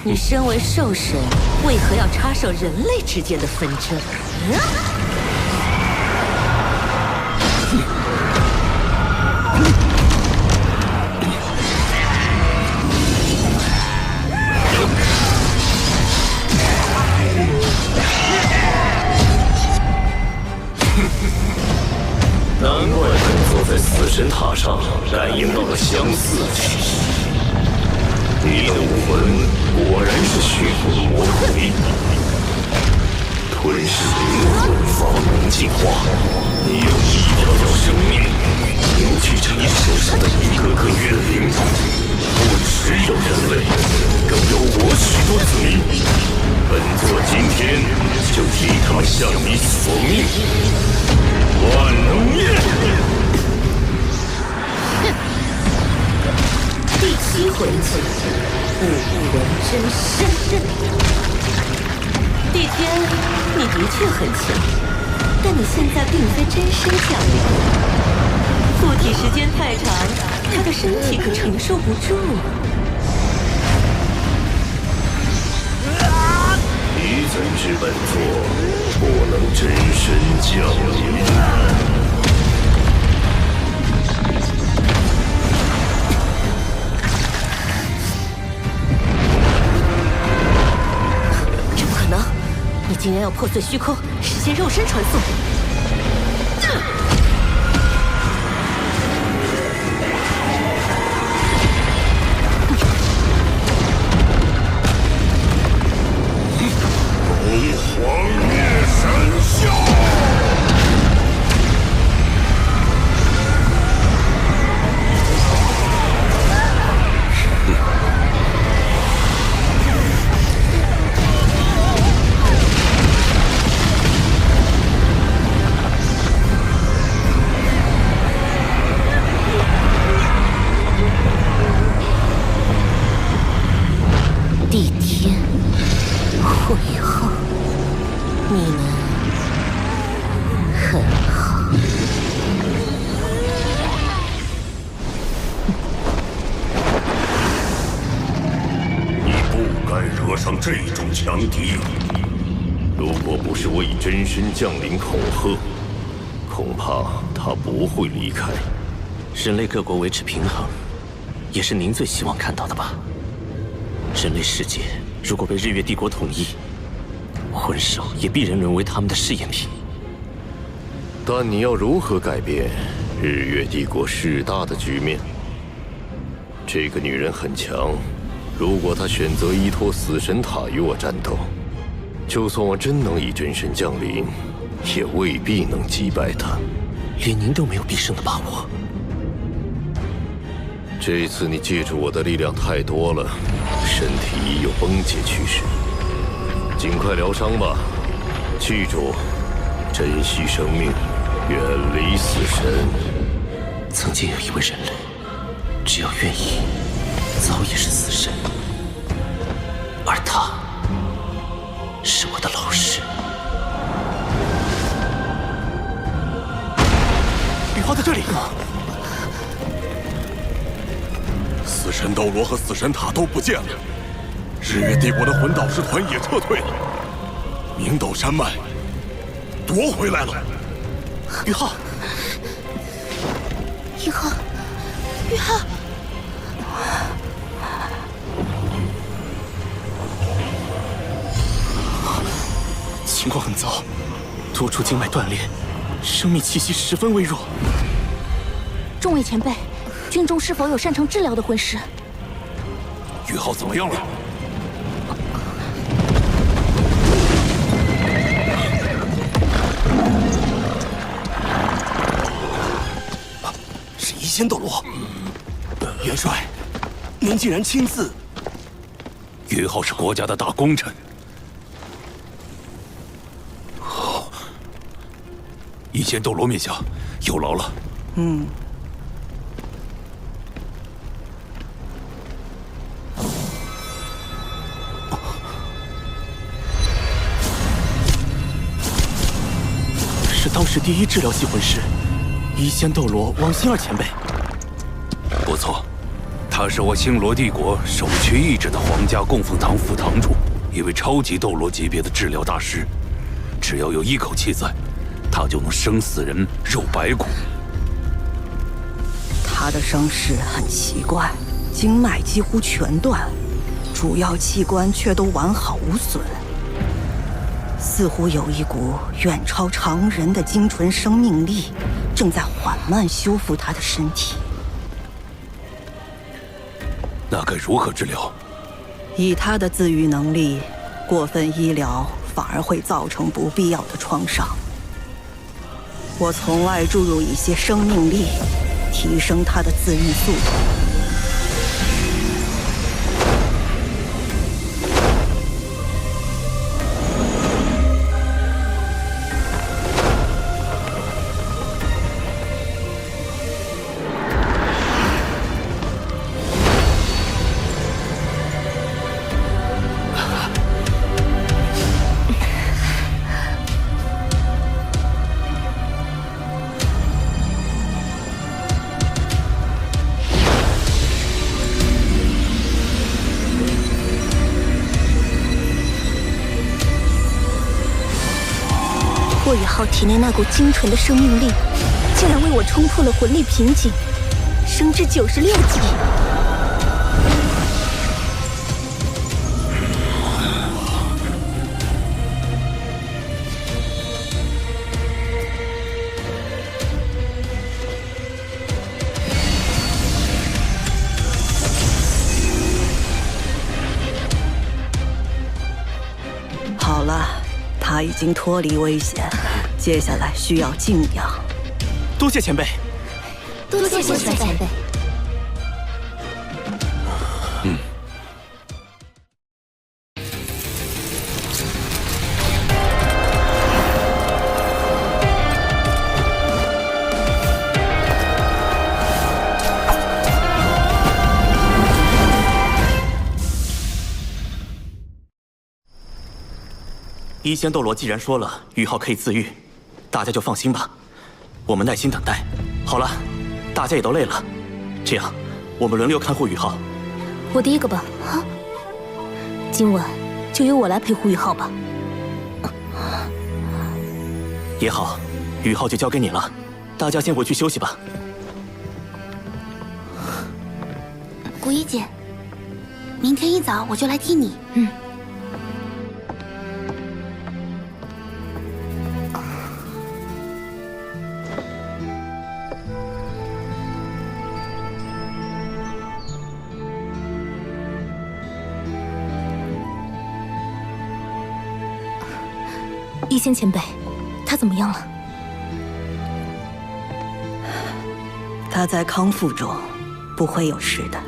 你身为兽神，为何要插手人类之间的纷争？难怪本座在死神塔上感应到了相似的气息。你的武魂果然是虚火的魔鬼，吞噬灵魂，方能进化。你有一条生命，凝聚成你手上的一个个元灵。不只有人类，更有我许多子民。本座今天就替他们向你索命，万能灭！第7回合，武魂真身。帝天，你的确很强，但你现在并非真身降临，附体时间太长，他的身体可承受不住。你怎知本座不能真身降临？这不可能！你竟然要破碎虚空，实现肉身传送！荒灭神笑！帝天，霍雨浩，你们很好。你不该惹上这种强敌。如果不是为真身降临恐吓，恐怕他不会离开。人类各国维持平衡，也是您最希望看到的吧？人类世界如果被日月帝国统一，魂兽也必然沦为他们的试验品。但你要如何改变日月帝国势大的局面？这个女人很强，如果她选择依托死神塔与我战斗，就算我真能以真身降临，也未必能击败她。连您都没有必胜的把握。这次你借助我的力量太多了，身体已有崩解趋势。尽快疗伤吧，记住，珍惜生命，远离死神。曾经有一位人类，只要愿意，早已是死神，而他是我的老师。羽浩在这里。死神斗罗和死神塔都不见了，日月帝国的魂导师团也撤退了，明斗山脉夺回来了。羽浩，羽浩，玉浩，情况很糟，多处经脉断裂，生命气息十分微弱。众位前辈，军中是否有擅长治疗的魂师？玉浩怎么样了？是一仙斗罗。元帅，您竟然亲自……玉浩是国家的大功臣。一仙斗罗面下，有劳了。是当时第一治疗系魂师，一仙斗罗王星儿前辈。不错，他是我星罗帝国首屈一指的皇家供奉堂副堂主，一位超级斗罗级别的治疗大师。只要有一口气在，他就能生死人肉白骨。他的伤势很奇怪，经脉几乎全断，主要器官却都完好无损，似乎有一股远超常人的精纯生命力，正在缓慢修复他的身体。那该如何治疗？以他的自愈能力，过分医疗反而会造成不必要的创伤。我从外注入一些生命力，提升他的自愈速度。霍雨浩体内那股精纯的生命力，竟然为我冲破了魂力瓶颈，升至96级。好了，他已经脱离危险，接下来需要静养。多谢前辈。多谢前辈。一仙斗罗既然说了雨浩可以自愈，大家就放心吧。我们耐心等待。好了，大家也都累了，这样我们轮流看护雨浩。我第一个吧。今晚就由我来陪护雨浩吧。也好，雨浩就交给你了。大家先回去休息吧。古一姐，明天一早我就来替你。一仙前辈，他怎么样了？他在康复中，不会有事的。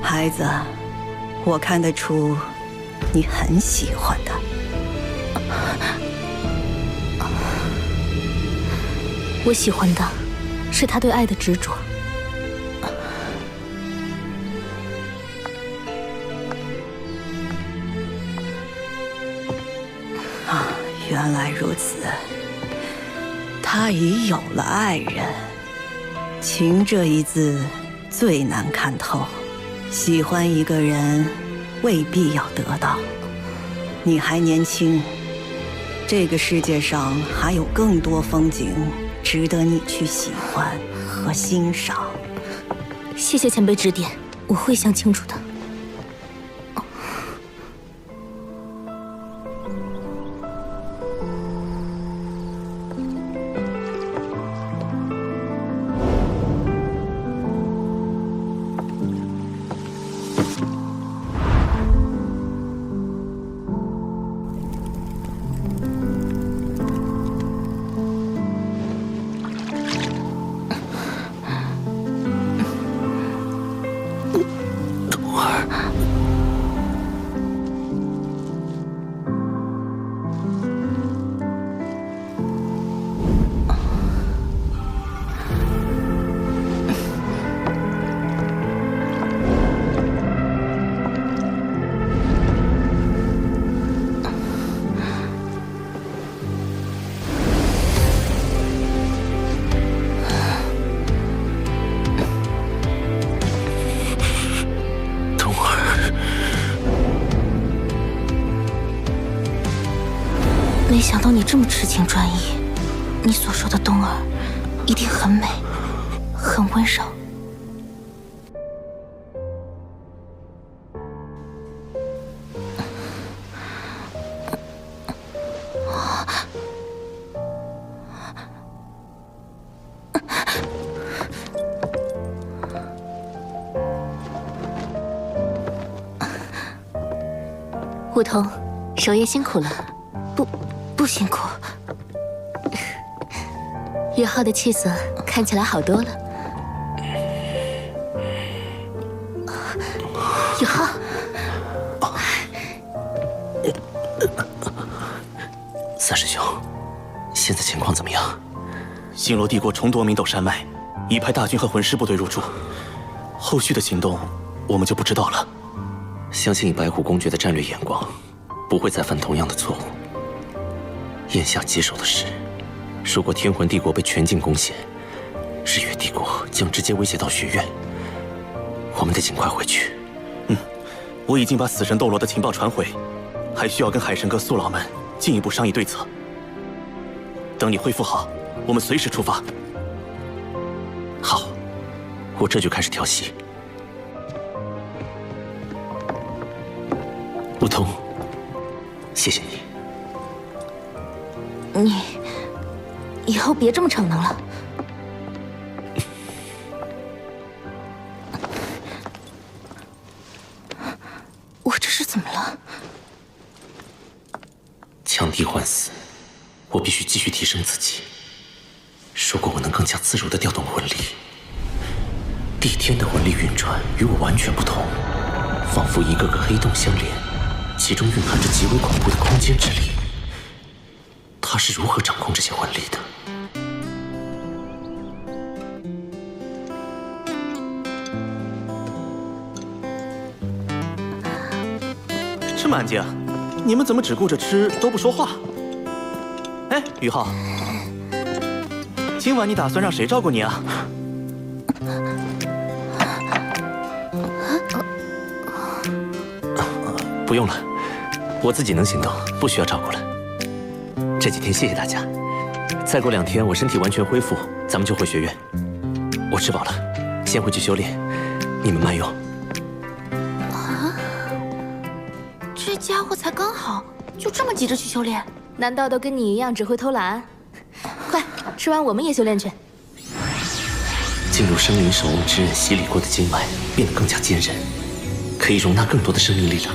孩子，我看得出你很喜欢他。我喜欢的是他对爱的执着。原来如此，他已有了爱人。情这一字最难看透，喜欢一个人未必要得到。你还年轻，这个世界上还有更多风景值得你去喜欢。和欣赏。谢谢前辈指点，我会想清楚的。没想到你这么痴情专一，你所说的冬儿一定很美，很温柔。梧桐，守夜辛苦了。不辛苦。宇浩的气色看起来好多了。宇浩，三师兄，现在情况怎么样？星罗帝国重夺明斗山脉，已派大军和魂师部队入驻，后续的行动我们就不知道了。相信以白虎公爵的战略眼光，不会再犯同样的错误。眼下棘手的是，如果天魂帝国被全境攻陷，日月帝国将直接威胁到学院。我们得尽快回去。我已经把死神斗罗的情报传回，还需要跟海神阁宿老们进一步商议对策。等你恢复好，我们随时出发。好，我这就开始调息。梧桐，谢谢你。你以后别这么逞能了。我这是怎么了？强敌换死，我必须继续提升自己。如果我能更加自如地调动魂力，帝天的魂力运转与我完全不同，仿佛一个个黑洞相连，其中蕴含着极为恐怖的空间之力。他是如何掌控这些魂力的？这么安静，你们怎么只顾着吃都不说话？哎，宇浩，今晚你打算让谁照顾你啊？不用了，我自己能行动，不需要照顾了。这几天谢谢大家，再过2天我身体完全恢复，咱们就回学院。我吃饱了，先回去修炼，你们慢用。啊，这家伙才刚好，就这么急着去修炼？难道都跟你一样只会偷懒？快，吃完我们也修炼去。进入生灵守望之刃洗礼过的经脉变得更加坚韧，可以容纳更多的生命力量。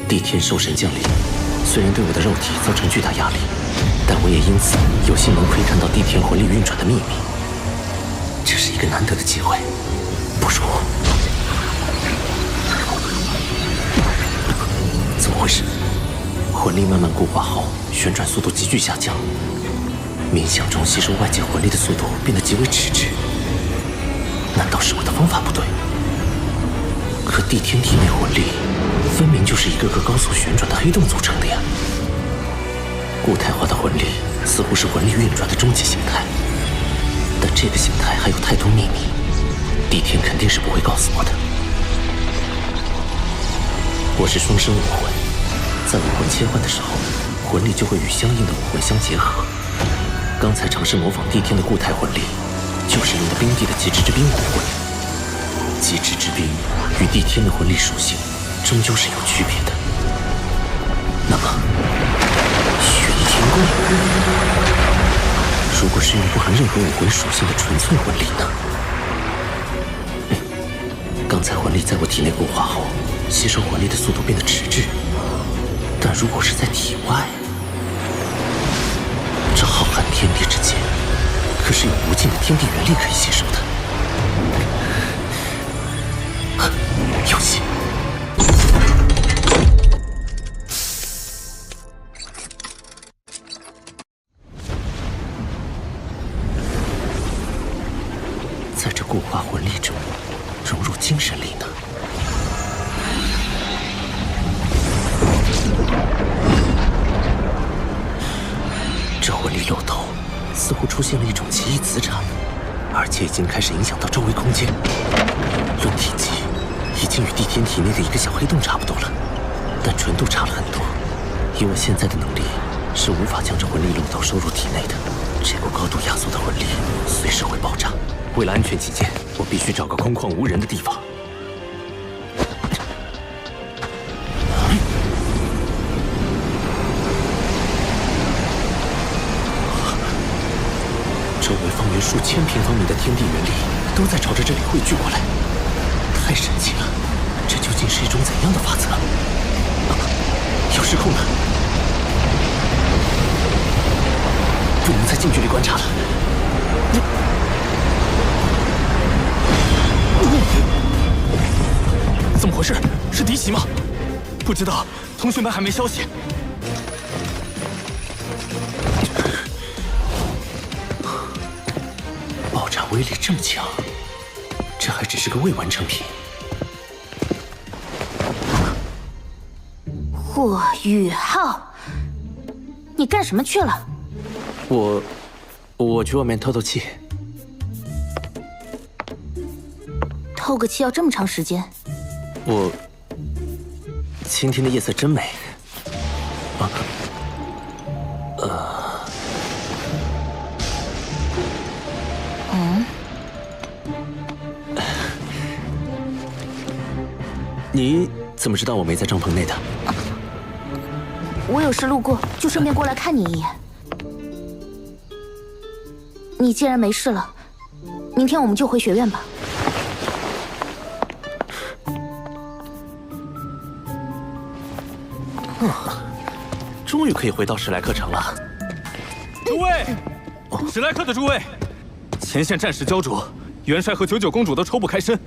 帝天兽神降临，虽然对我的肉体造成巨大压力，但我也因此有幸能窥探到帝天魂力运转的秘密。这是一个难得的机会，不如……怎么回事？魂力慢慢固化后，旋转速度急剧下降，冥想中吸收外界魂力的速度变得极为迟滞。难道是我的方法不对？可帝天体内魂力分明就是一个个高速旋转的黑洞组成的呀。固态化的魂力似乎是魂力运转的终极形态，但这个形态还有太多秘密，帝天肯定是不会告诉我的。我是双生武魂，在武魂切换的时候，魂力就会与相应的武魂相结合。刚才尝试模仿帝天的固态魂力，就是用的冰帝的极致之冰武魂。极致之冰与帝天的魂力属性终究是有区别的。那么，玄天棍，如果是用不含任何武魂属性的纯粹魂力呢？刚才魂力在我体内固化后，吸收魂力的速度变得迟滞。但如果是在体外，这浩瀚天地之间，可是有无尽的天地元力可以吸收的。有戏！在这固化魂力中融入精神力呢？这魂力漏斗似乎出现了一种奇异磁场，而且已经开始影响到周围空间。论体积，已经与帝天体内的一个小黑洞差不多了，但纯度差了很多。以我现在的能力，是无法将这魂力漏斗收入体内的。这股高度压缩的魂力随时会爆炸。为了安全起见，我必须找个空旷无人的地方。周围方圆数千平方米的天地元力都在朝着这里汇聚过来，太神奇了！这究竟是一种怎样的法则？有失控了，不能再近距离观察了。怎么回事？是敌袭吗？不知道，同学们还没消息。爆炸威力这么强，这还只是个未完成品。霍雨浩，你干什么去了？我去外面透透气。透个气要这么长时间？今天的夜色真美。你怎么知道我没在帐篷内的？我有事路过，就顺便过来看你一眼。你既然没事了，明天我们就回学院吧。终于可以回到史莱克城了。诸位，史莱克的诸位，前线战事焦灼，元帅和99公主都抽不开身。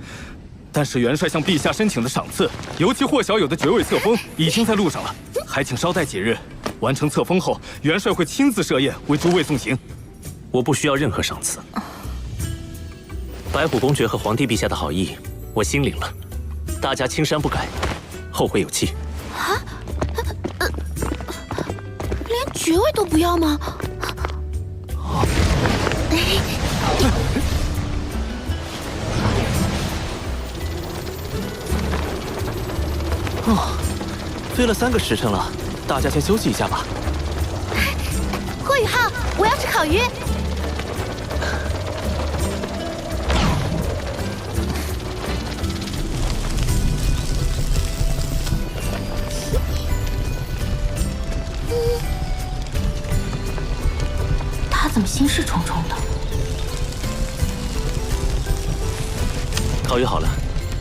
但是元帅向陛下申请的赏赐，尤其霍小友的爵位册封已经在路上了，还请稍待几日。完成册封后，元帅会亲自设宴为诸位送行。我不需要任何赏赐。白虎公爵和皇帝陛下的好意，我心领了。大家青山不改，后会有期。啊？连爵位都不要吗？飞了3个时辰了，大家先休息一下吧。霍雨浩，我要吃烤鱼。他怎么心事重重的？烤鱼好了，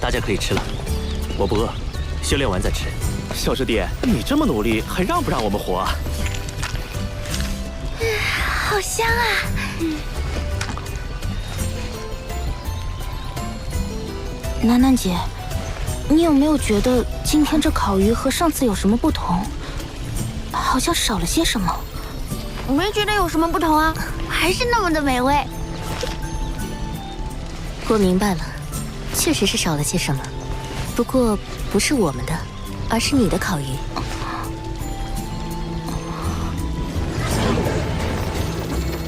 大家可以吃了。我不饿，修炼完再吃。小师弟，你这么努力，还让不让我们活啊？好香啊！楠楠姐，你有没有觉得今天这烤鱼和上次有什么不同？好像少了些什么。没觉得有什么不同啊，还是那么的美味。我明白了，确实是少了些什么，不过不是我们的，而是你的烤鱼。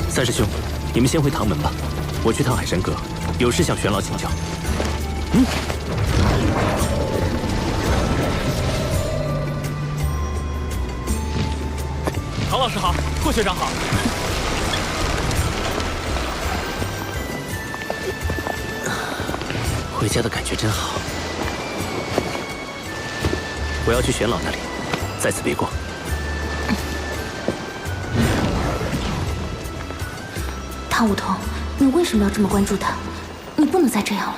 三师兄，你们先回唐门吧，我去趟海神阁，有事向玄老请教。唐老师好，霍学长好。回家的感觉真好。我要去玄老那里，在此别过。唐舞桐，你为什么要这么关注他？你不能再这样了。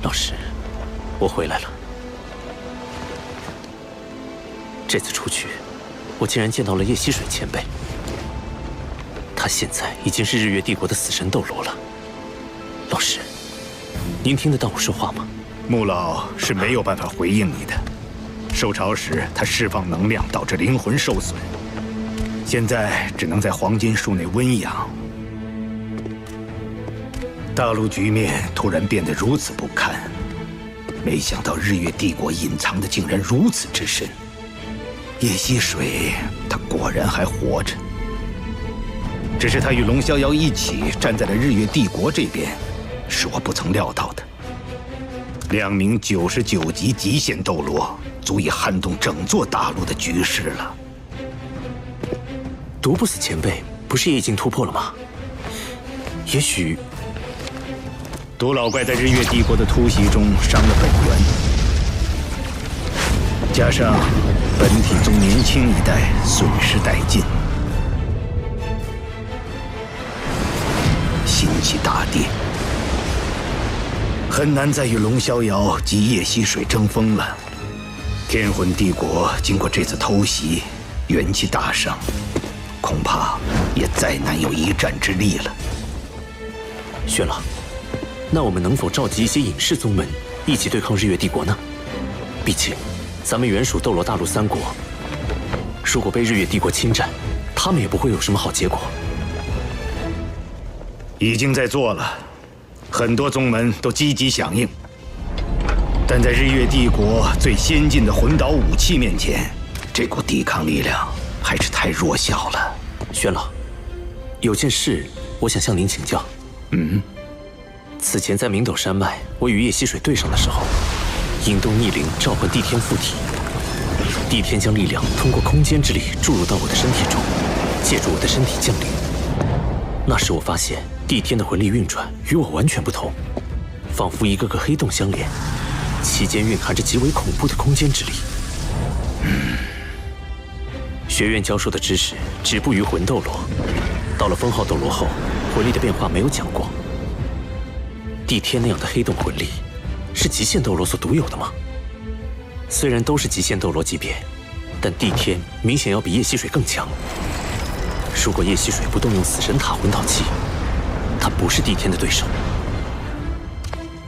老师，我回来了。这次出去，我竟然见到了叶溪水前辈。他现在已经是日月帝国的死神斗罗了。老师，您听得到我说话吗？穆老是没有办法回应你的。受潮时，他释放能量导致灵魂受损，现在只能在黄金树内温养。大陆局面突然变得如此不堪，没想到日月帝国隐藏的竟然如此之深。叶溪水，他果然还活着，只是他与龙逍遥一起站在了日月帝国这边，是我不曾料到的。2名99级极限斗罗，足以撼动整座大陆的局势了。毒不死前辈不是也已经突破了吗？也许毒老怪在日月帝国的突袭中伤了本源，加上本体宗年轻一代损失殆尽，心气大跌，很难再与龙逍遥及叶溪水争锋了。天魂帝国经过这次偷袭，元气大伤，恐怕也再难有一战之力了。玄老，那我们能否召集一些隐士宗门，一起对抗日月帝国呢？毕竟，咱们原属斗罗大陆3国，如果被日月帝国侵占，他们也不会有什么好结果。已经在做了，很多宗门都积极响应，但在日月帝国最先进的魂导武器面前，这股抵抗力量还是太弱小了。玄老，有件事我想向您请教。此前在明斗山脉，我与叶溪水对上的时候，引动逆灵召唤帝天附体，帝天将力量通过空间之力注入到我的身体中，借助我的身体降临。那时我发现帝天的魂力运转与我完全不同，仿佛一个个黑洞相连，其间蕴含着极为恐怖的空间之力。学院教授的知识止步于魂斗罗，到了封号斗罗后，魂力的变化没有讲过。帝天那样的黑洞魂力，是极限斗罗所独有的吗？虽然都是极限斗罗级别，但帝天明显要比叶溪水更强。如果叶溪水不动用死神塔魂导器，他不是帝天的对手。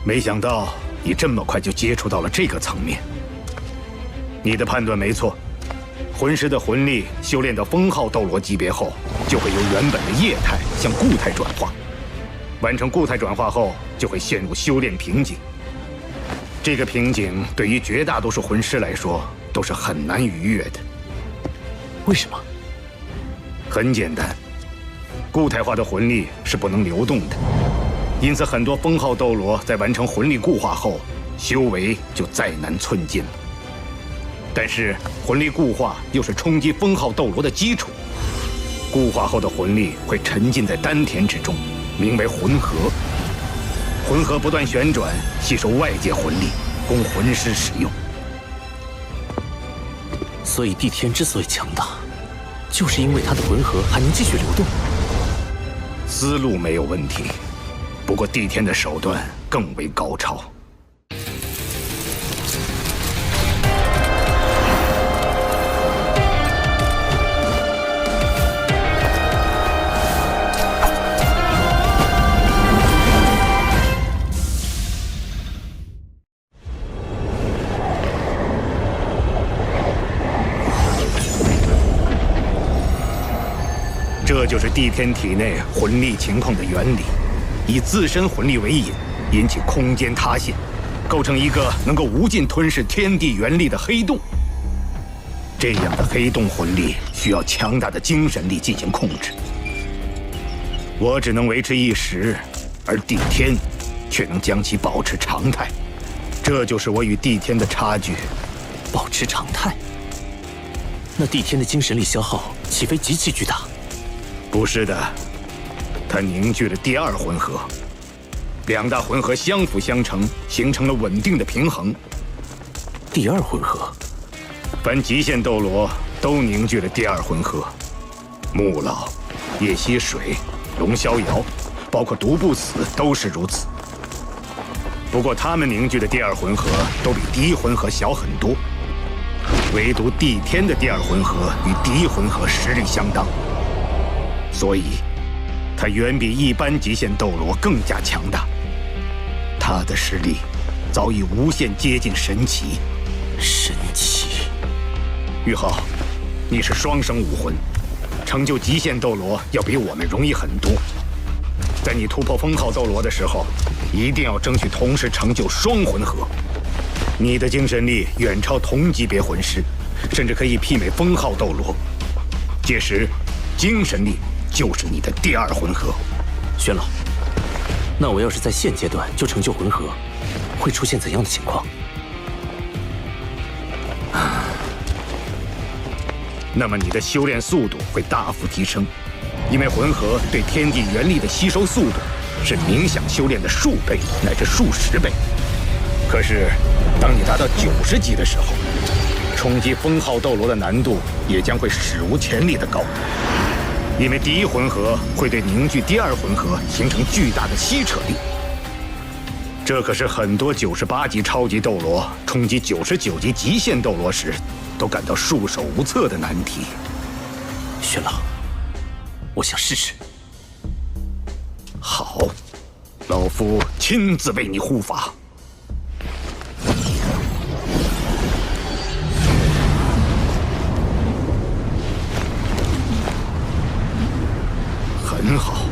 没想到你这么快就接触到了这个层面。你的判断没错，魂师的魂力修炼到封号斗罗级别后，就会由原本的液态向固态转化。完成固态转化后，就会陷入修炼瓶颈。这个瓶颈对于绝大多数魂师来说都是很难逾越的。为什么？很简单，固态化的魂力是不能流动的，因此很多封号斗罗在完成魂力固化后，修为就再难寸进了。但是魂力固化又是冲击封号斗罗的基础，固化后的魂力会沉浸在丹田之中，名为魂核。魂核不断旋转，吸收外界魂力，供魂师使用。所以帝天之所以强大，就是因为他的魂核还能继续流动。思路没有问题，不过帝天的手段更为高超。这就是帝天体内魂力情况的原理，以自身魂力为引，引起空间塌陷，构成一个能够无尽吞噬天地元力的黑洞。这样的黑洞魂力需要强大的精神力进行控制，我只能维持一时，而帝天却能将其保持常态。这就是我与帝天的差距。保持常态？那帝天的精神力消耗岂非极其巨大？不是的，他凝聚了第二魂核，两大魂核相辅相成，形成了稳定的平衡。第二魂核，凡极限斗罗都凝聚了第二魂核。穆老、叶溪水、龙逍遥，包括独不死都是如此。不过他们凝聚的第二魂核都比第一魂核小很多，唯独帝天的第二魂核与第一魂核实力相当，所以他远比一般极限斗罗更加强大。他的实力早已无限接近神奇。神奇。玉浩，你是双生武魂，成就极限斗罗要比我们容易很多。在你突破封号斗罗的时候，一定要争取同时成就双魂核。你的精神力远超同级别魂师，甚至可以媲美封号斗罗。届时，精神力就是你的第二魂核。玄老，那我要是在现阶段就成就魂核，会出现怎样的情况？那么你的修炼速度会大幅提升，因为魂核对天地元力的吸收速度是冥想修炼的数倍乃至数十倍。可是，当你达到90级的时候，冲击封号斗罗的难度也将会史无前例的高，因为第一魂核会对凝聚第二魂核形成巨大的吸扯力。这可是很多98级超级斗罗冲击99级极限斗罗时都感到束手无策的难题。玄老，我想试试。好，老夫亲自为你护法。很好，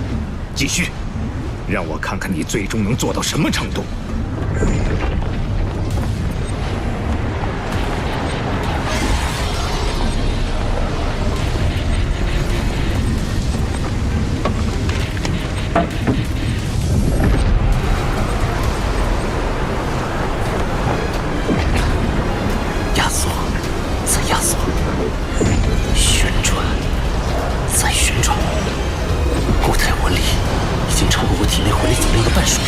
继续，让我看看你最终能做到什么程度。压缩，再压缩，旋转，再旋转。固态魂力已经超过我体内魂力总量的半数了。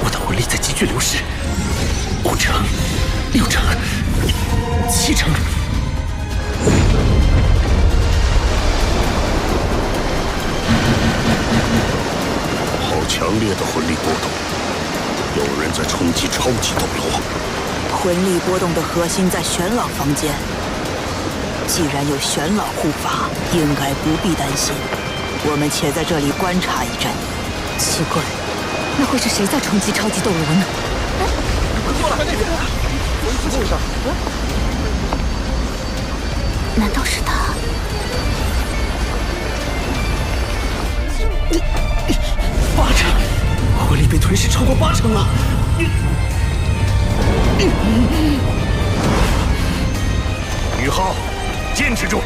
我的魂力在急剧流失，5成、6成、7成。强烈的魂力波动，有人在冲击超级斗罗。魂力波动的核心在玄老房间，既然有玄老护法，应该不必担心。我们且在这里观察一阵。奇怪，那会是谁在冲击超级斗罗呢？快那边！路上。难道是他？8成，魂力被吞噬超过8成了。宇浩，坚持住！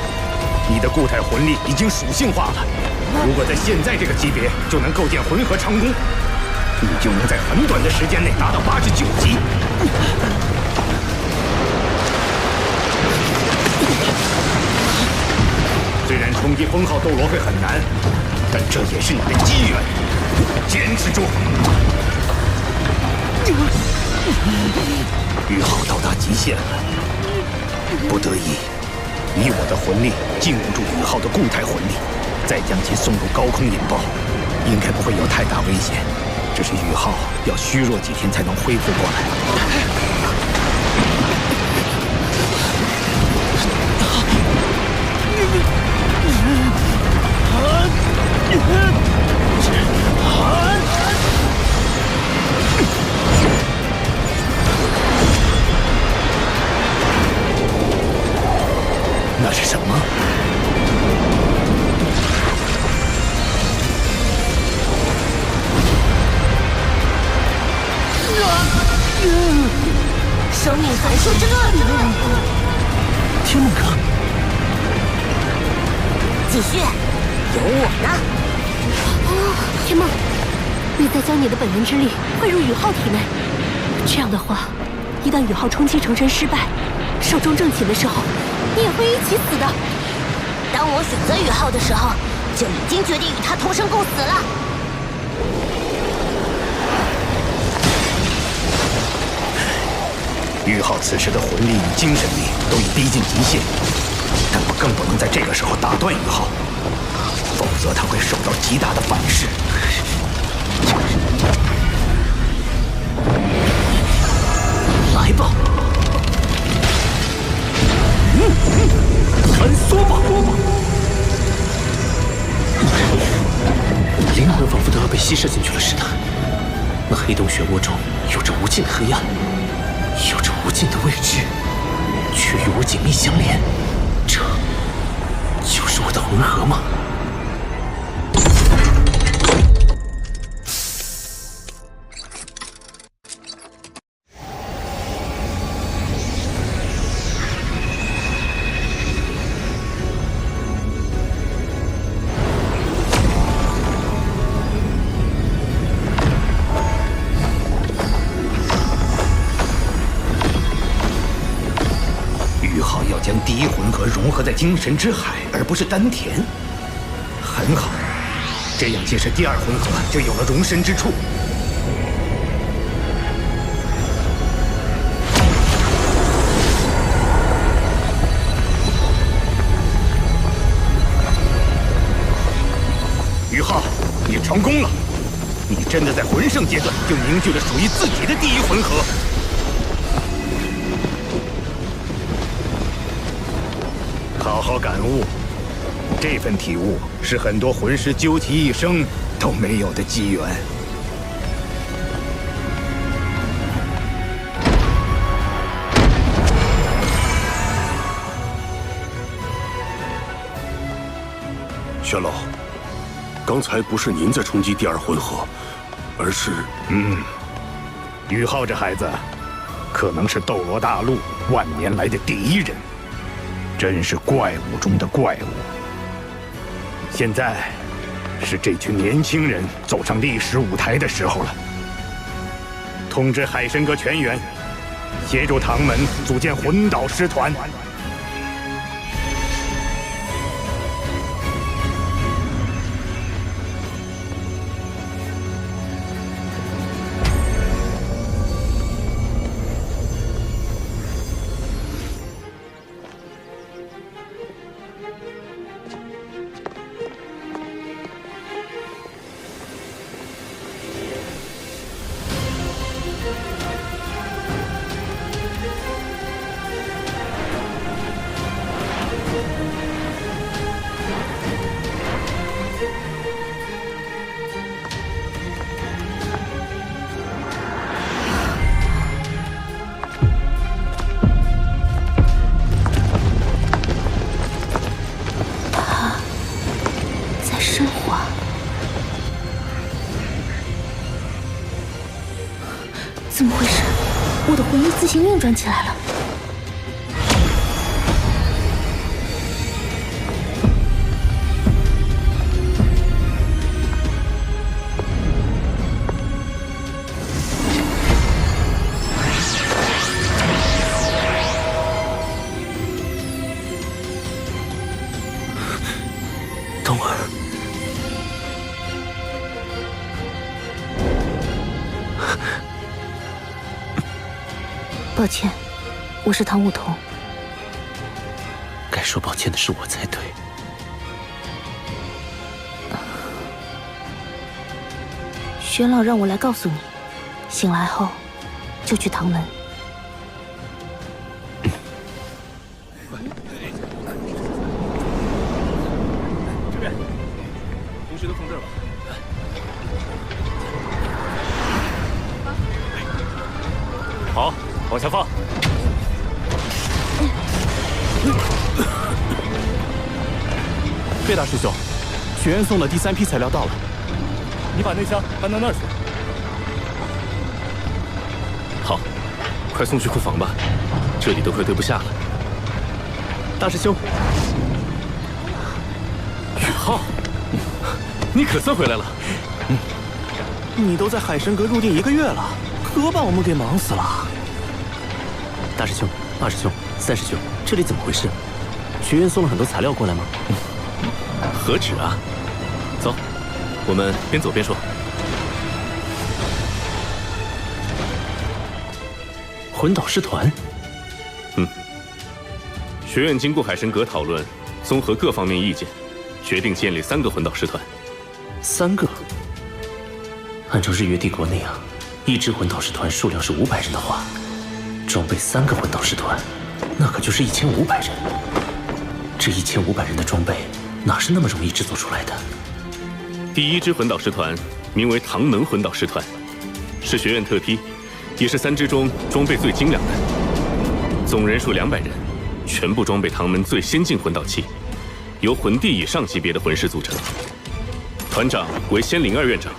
你的固态魂力已经属性化了，如果在现在这个级别就能构建魂核长弓，你就能在很短的时间内达到89级。虽然冲击封号斗罗会很难，但这也是你的机缘，坚持住！宇浩到达极限了，不得已，以我的魂力禁锢住宇浩的固态魂力，再将其送入高空引爆，应该不会有太大危险。只是宇浩要虚弱几天才能恢复过来。那是什么？生命函数之乱！天梦阁，继续，有我呢！天梦，你再将你的本源之力汇入宇浩体内。这样的话，一旦宇浩冲击成神失败，寿终正寝的时候，你也会一起死的。当我选择宇浩的时候，就已经决定与他同生共死了。宇浩此时的魂力与精神力都已逼近极限，但我更不能在这个时候打断宇浩，否则他会受到极大的反噬。来吧，穿梭吧！灵魂仿佛都要被吸射进去了似的。那黑洞漩涡中有着无尽的黑暗，有着无尽的未知，却与我紧密相连。这就是我的魂核吗？将第一魂核融合在精神之海，而不是丹田。很好，这样结识第二魂核就有了容身之处。宇浩，你成功了！你真的在魂圣阶段就凝聚了属于自己的第一魂核。好好感悟，这份体悟是很多魂师究其一生都没有的机缘。玄老，刚才不是您在冲击第二魂核，而是……宇浩这孩子，可能是斗罗大陆万年来的第一人。真是怪物中的怪物。现在是这群年轻人走上历史舞台的时候了。通知海参阁全员，协助唐门组建魂导师团。怎么回事？我的魂力自行运转起来了。冬儿。 抱歉，我是唐舞桐。该说抱歉的是我才对。玄老让我来告诉你，醒来后就去唐门。这边，同学都放这儿吧。 好，往下放。贝大师兄，学院送的第3批材料到了，你把那箱搬到那儿去。好，快送去库房吧，这里都快堆不下了。大师兄，宇浩，你可算回来了。你都在海神阁入定1个月了，可把我们给忙死了。大师兄、二师兄、三师兄，这里怎么回事？学院送了很多材料过来吗？何止啊！走，我们边走边说。魂导师团。学院经过海神阁讨论，综合各方面意见，决定建立3个魂导师团。3个？按照日月帝国那样，一支魂导师团数量是500人的话，装备3个魂导师团，那可就是1500人。这1500人的装备，哪是那么容易制作出来的？第1支魂导师团名为唐门魂导师团，是学院特批，也是3支中装备最精良的。总人数200人，全部装备唐门最先进魂导器，由魂帝以上级别的魂师组成。团长为仙灵2院长，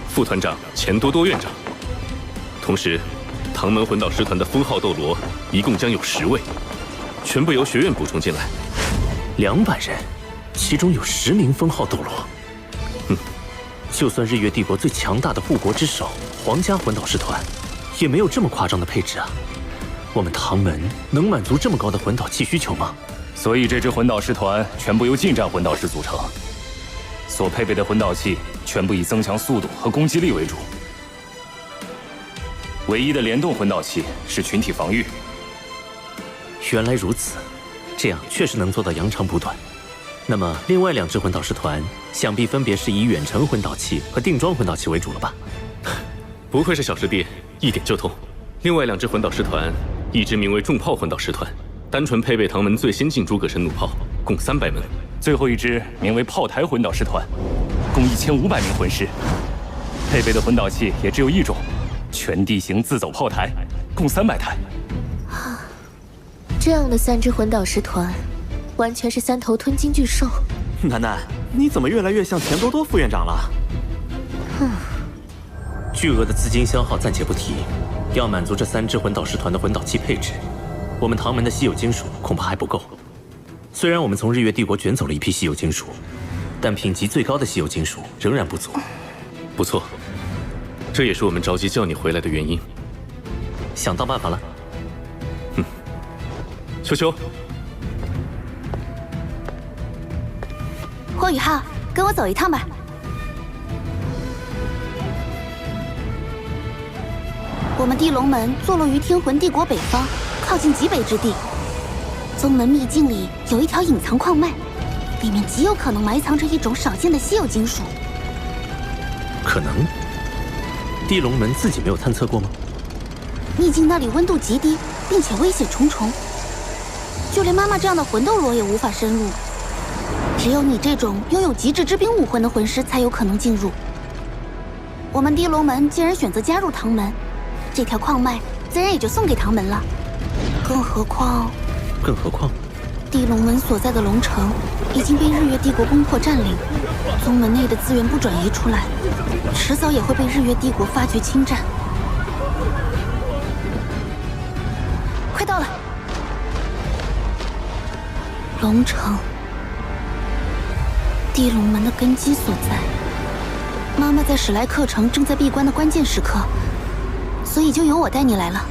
副团长钱多多院长。同时，唐门魂导师团的封号斗罗一共将有10位，全部由学院补充进来。200人，其中有10名封号斗罗。就算日月帝国最强大的护国之首皇家魂导师团，也没有这么夸张的配置啊。我们唐门能满足这么高的魂导器需求吗？所以这支魂导师团全部由近战魂导师组成，所配备的魂导器全部以增强速度和攻击力为主。唯一的联动魂导器是群体防御。原来如此，这样确实能做到扬长补短。那么另外2支魂导师团，想必分别是以远程魂导器和定装魂导器为主了吧？不愧是小师弟，一点就通。另外2支魂导师团，一支名为重炮魂导师团，单纯配备唐门最先进诸葛神弩炮，共300门。最后一支名为炮台魂导师团，共1500名魂师，配备的魂导器也只有1种，全地形自走炮台，共300台。这样的3支魂导师团，完全是3头吞金巨兽。楠楠，你怎么越来越像钱多多副院长了？巨额的资金消耗暂且不提，要满足这3支魂导师团的魂导器配置，我们唐门的稀有金属恐怕还不够。虽然我们从日月帝国卷走了一批稀有金属，但品级最高的稀有金属仍然不足。不错，这也是我们着急叫你回来的原因。想到办法了。秋秋，霍雨浩，跟我走一趟吧。我们地龙门坐落于天魂帝国北方，靠近极北之地。宗门秘境里有一条隐藏矿脉，里面极有可能埋藏着一种少见的稀有金属。可能？地龙门自己没有探测过吗？秘境那里温度极低，并且危险重重，就连妈妈这样的魂斗罗也无法深入。只有你这种拥有极致之兵武魂的魂师才有可能进入。我们地龙门既然选择加入唐门，这条矿脉自然也就送给唐门了。更何况，地龙门所在的龙城已经被日月帝国攻破占领，宗门内的资源不转移出来，迟早也会被日月帝国发觉侵占。快到了，龙城，地龙门的根基所在。妈妈在史莱克城正在闭关的关键时刻，所以就由我带你来了。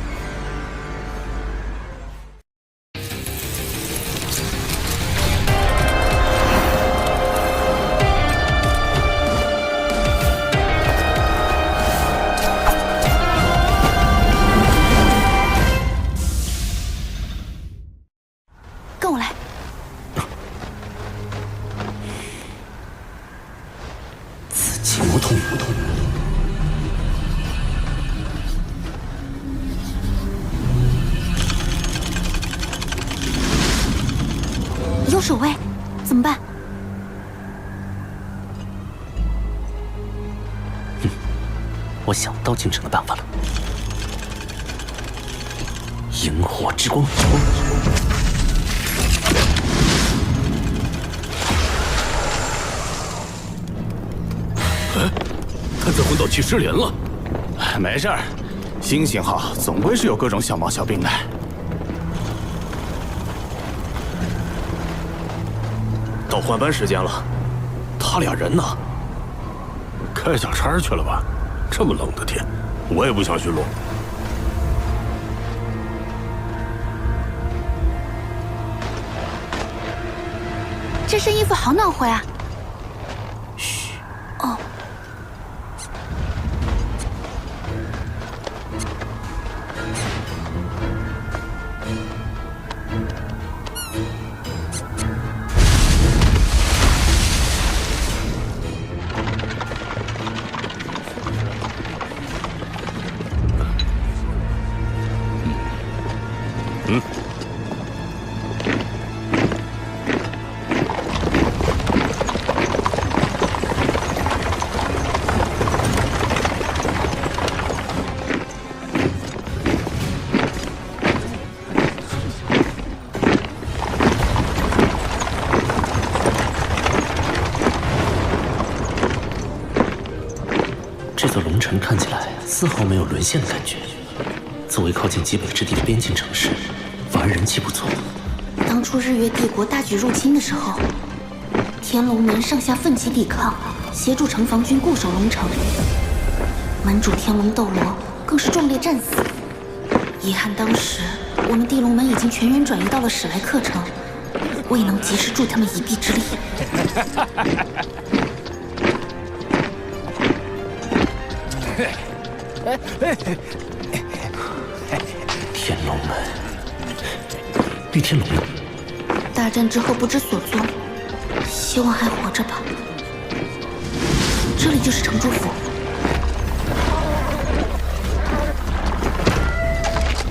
跟我来。此情无痛。有守卫，怎么办？我想到进城的办法了。萤火之光。探测魂导器失联了。没事儿，新型号总归是有各种小毛小病的。到换班时间了，他俩人呢？开小差去了吧？这么冷的天，我也不想巡逻。这身衣服好暖和呀。嘘。哦。这座龙城看起来丝毫没有沦陷的感觉。作为靠近极北之地的边境城市，反而人气不错。当初日月帝国大举入侵的时候，天龙门上下奋起抵抗，协助城防军固守龙城。门主天龙斗罗更是壮烈战死。遗憾当时我们地龙门已经全员转移到了史莱克城，未能及时助他们一臂之力。天龙门，玉天龙呢？大战之后不知所踪，希望还活着吧。这里就是城主府，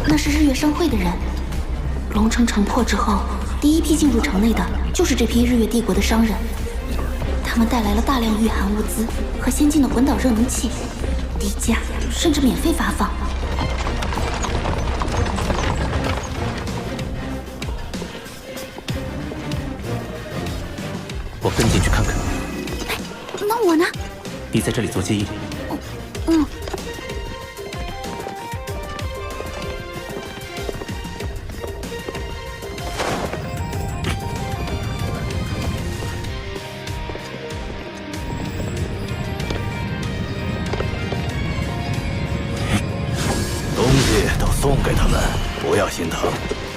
那是日月商会的人。龙城城破之后，第一批进入城内的就是这批日月帝国的商人，他们带来了大量御寒物资和先进的魂导热能器，低价甚至免费发放。我跟进去看看。那我呢？你在这里做接应。嗯。东西都送给他们，不要心疼。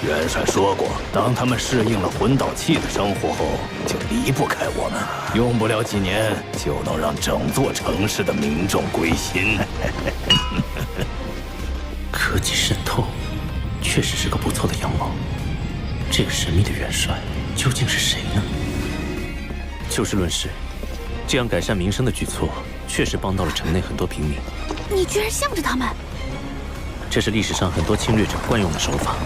元帅说过，当他们适应了魂导器的生活后，就离不开我们。用不了几年，就能让整座城市的民众归心。科技渗透，确实是个不错的阳谋。这个神秘的元帅究竟是谁呢？就事论事，这样改善民生的举措，确实帮到了城内很多平民。你居然向着他们！这是历史上很多侵略者惯用的手法，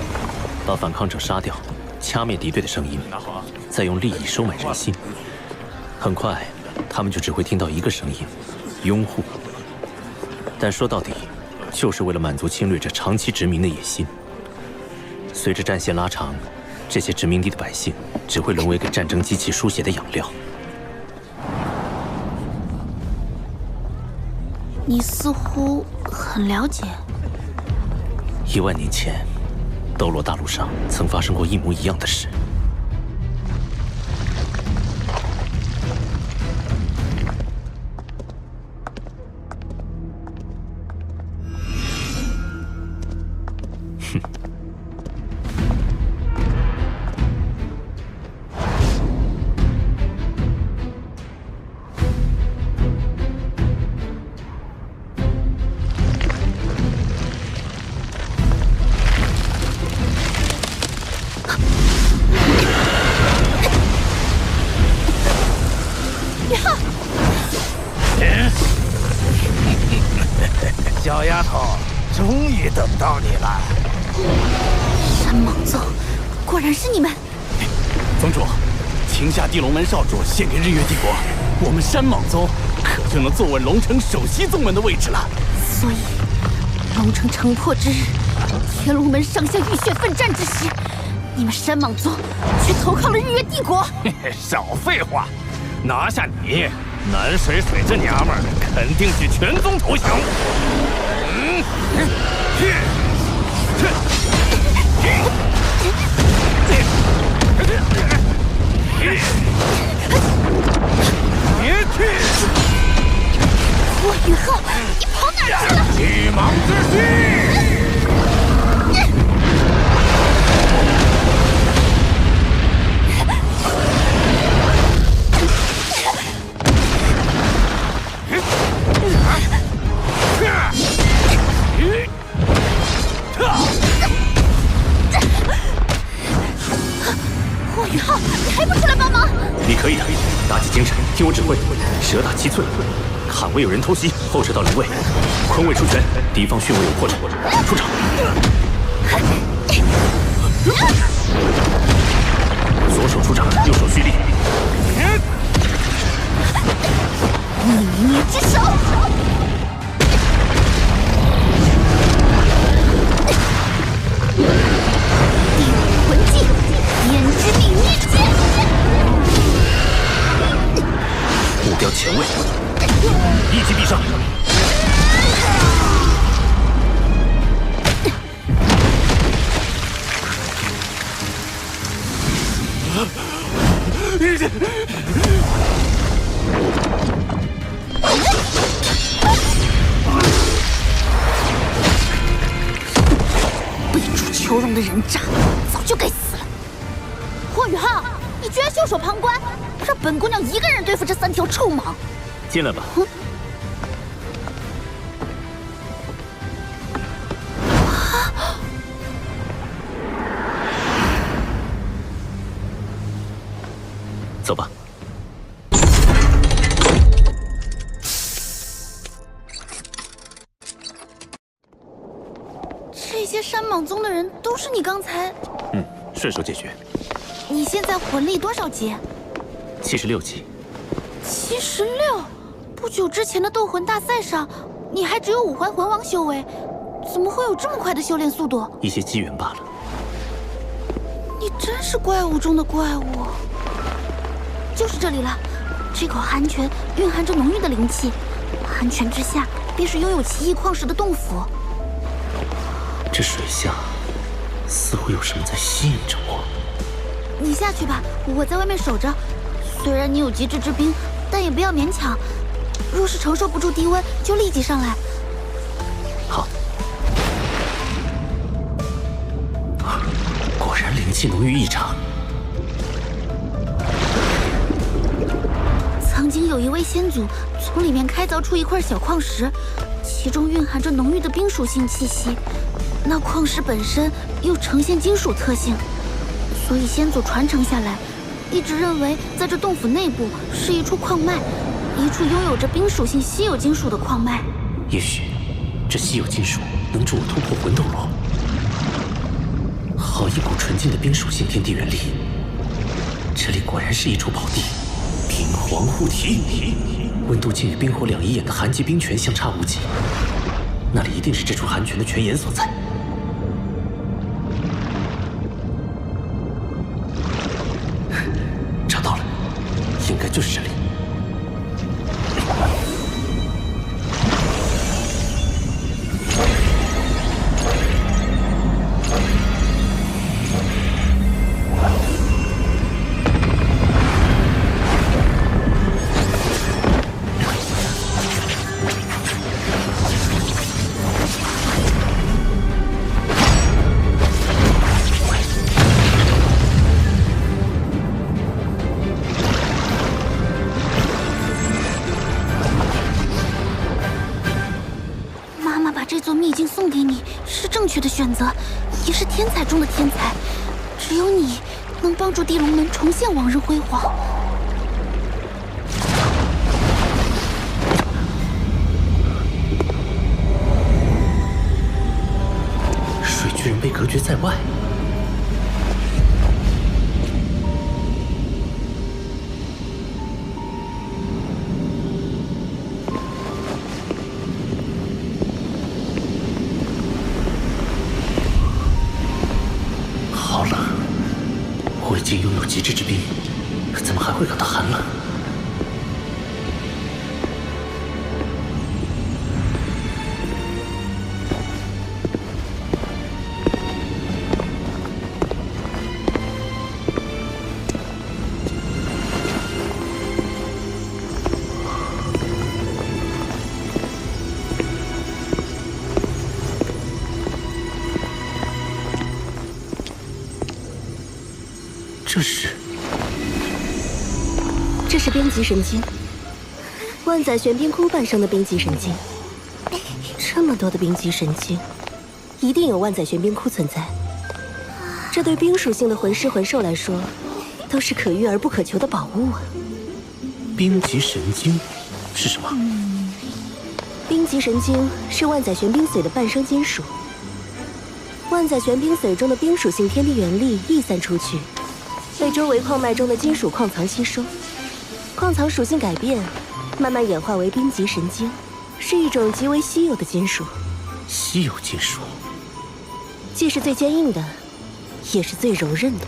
把反抗者杀掉，掐灭敌对的声音，再用利益收买人心。很快，他们就只会听到一个声音：拥护。但说到底，就是为了满足侵略者长期殖民的野心。随着战线拉长，这些殖民地的百姓只会沦为给战争机器输血的养料。你似乎很了解。10000年前，斗罗大陆上曾发生过一模一样的事。哼。小丫头，终于等到你了。山蟒宗，果然是你们！宗主，请下地龙门少主献给日月帝国，我们山蟒宗可就能坐稳龙城首席宗门的位置了。所以，龙城城破之日，天龙门上下浴血奋战之时，你们山蟒宗却投靠了日月帝国。少废话，拿下你，南水水这娘们儿肯定许全宗投降。别去！我宇浩，你跑可以的，打起精神，听我指挥，蛇打七寸。坎位有人偷袭，后撤到灵位，坤位出拳，敌方巽位有破绽，出场。左手出掌，右手蓄力。逆年之手。地魂技，胭脂地灭剑。目标前位，一击必杀。背主求荣的人渣，早就该死了。霍雨浩，你居然袖手旁观，让本姑娘一个人对付这3条臭蟒。进来吧。走吧。这些山蟒宗的人都是你刚才……顺手解决。你现在魂力多少级？76级。76？不久之前的斗魂大赛上，你还只有5环魂王修为，怎么会有这么快的修炼速度？一些机缘罢了。你真是怪物中的怪物。就是这里了，这口寒泉蕴含着浓郁的灵气，寒泉之下便是拥有奇异矿石的洞府。这水下似乎有什么在吸引着我。你下去吧，我在外面守着。虽然你有极致之兵，但也不要勉强。若是承受不住低温，就立即上来。好。果然灵气浓郁异常。曾经有一位先祖从里面开凿出一块小矿石，其中蕴含着浓郁的冰属性气息。那矿石本身又呈现金属特性，所以先祖传承下来，一直认为在这洞府内部是一处矿脉，一处拥有着冰属性稀有金属的矿脉。也许这稀有金属能助我突破魂斗罗。好一股纯净的冰属性天地元力，这里果然是一处宝地。冰皇护体，温度竟与冰火两仪眼的寒极冰泉相差无几，那里一定是这处寒泉的泉眼所在。找到了，应该就是这里。送给你是正确的选择，也是天才中的天才。只有你能帮助地龙门重现往日辉煌。水居然被隔绝在外。已经拥有极致之兵，怎么还会感到寒冷？这是冰极神经，万载玄冰窟诞生的冰极神经。这么多的冰极神经，一定有万载玄冰窟存在。这对冰属性的魂师魂兽来说，都是可遇而不可求的宝物啊。冰极神经是什么？冰极神经是万载玄冰髓的半生金属。万载玄冰髓中的冰属性天地元力溢散出去，被周围矿脉中的金属矿藏吸收，矿藏属性改变，慢慢演化为冰极神经，是一种极为稀有的金属。稀有金属，既是最坚硬的，也是最柔韧的。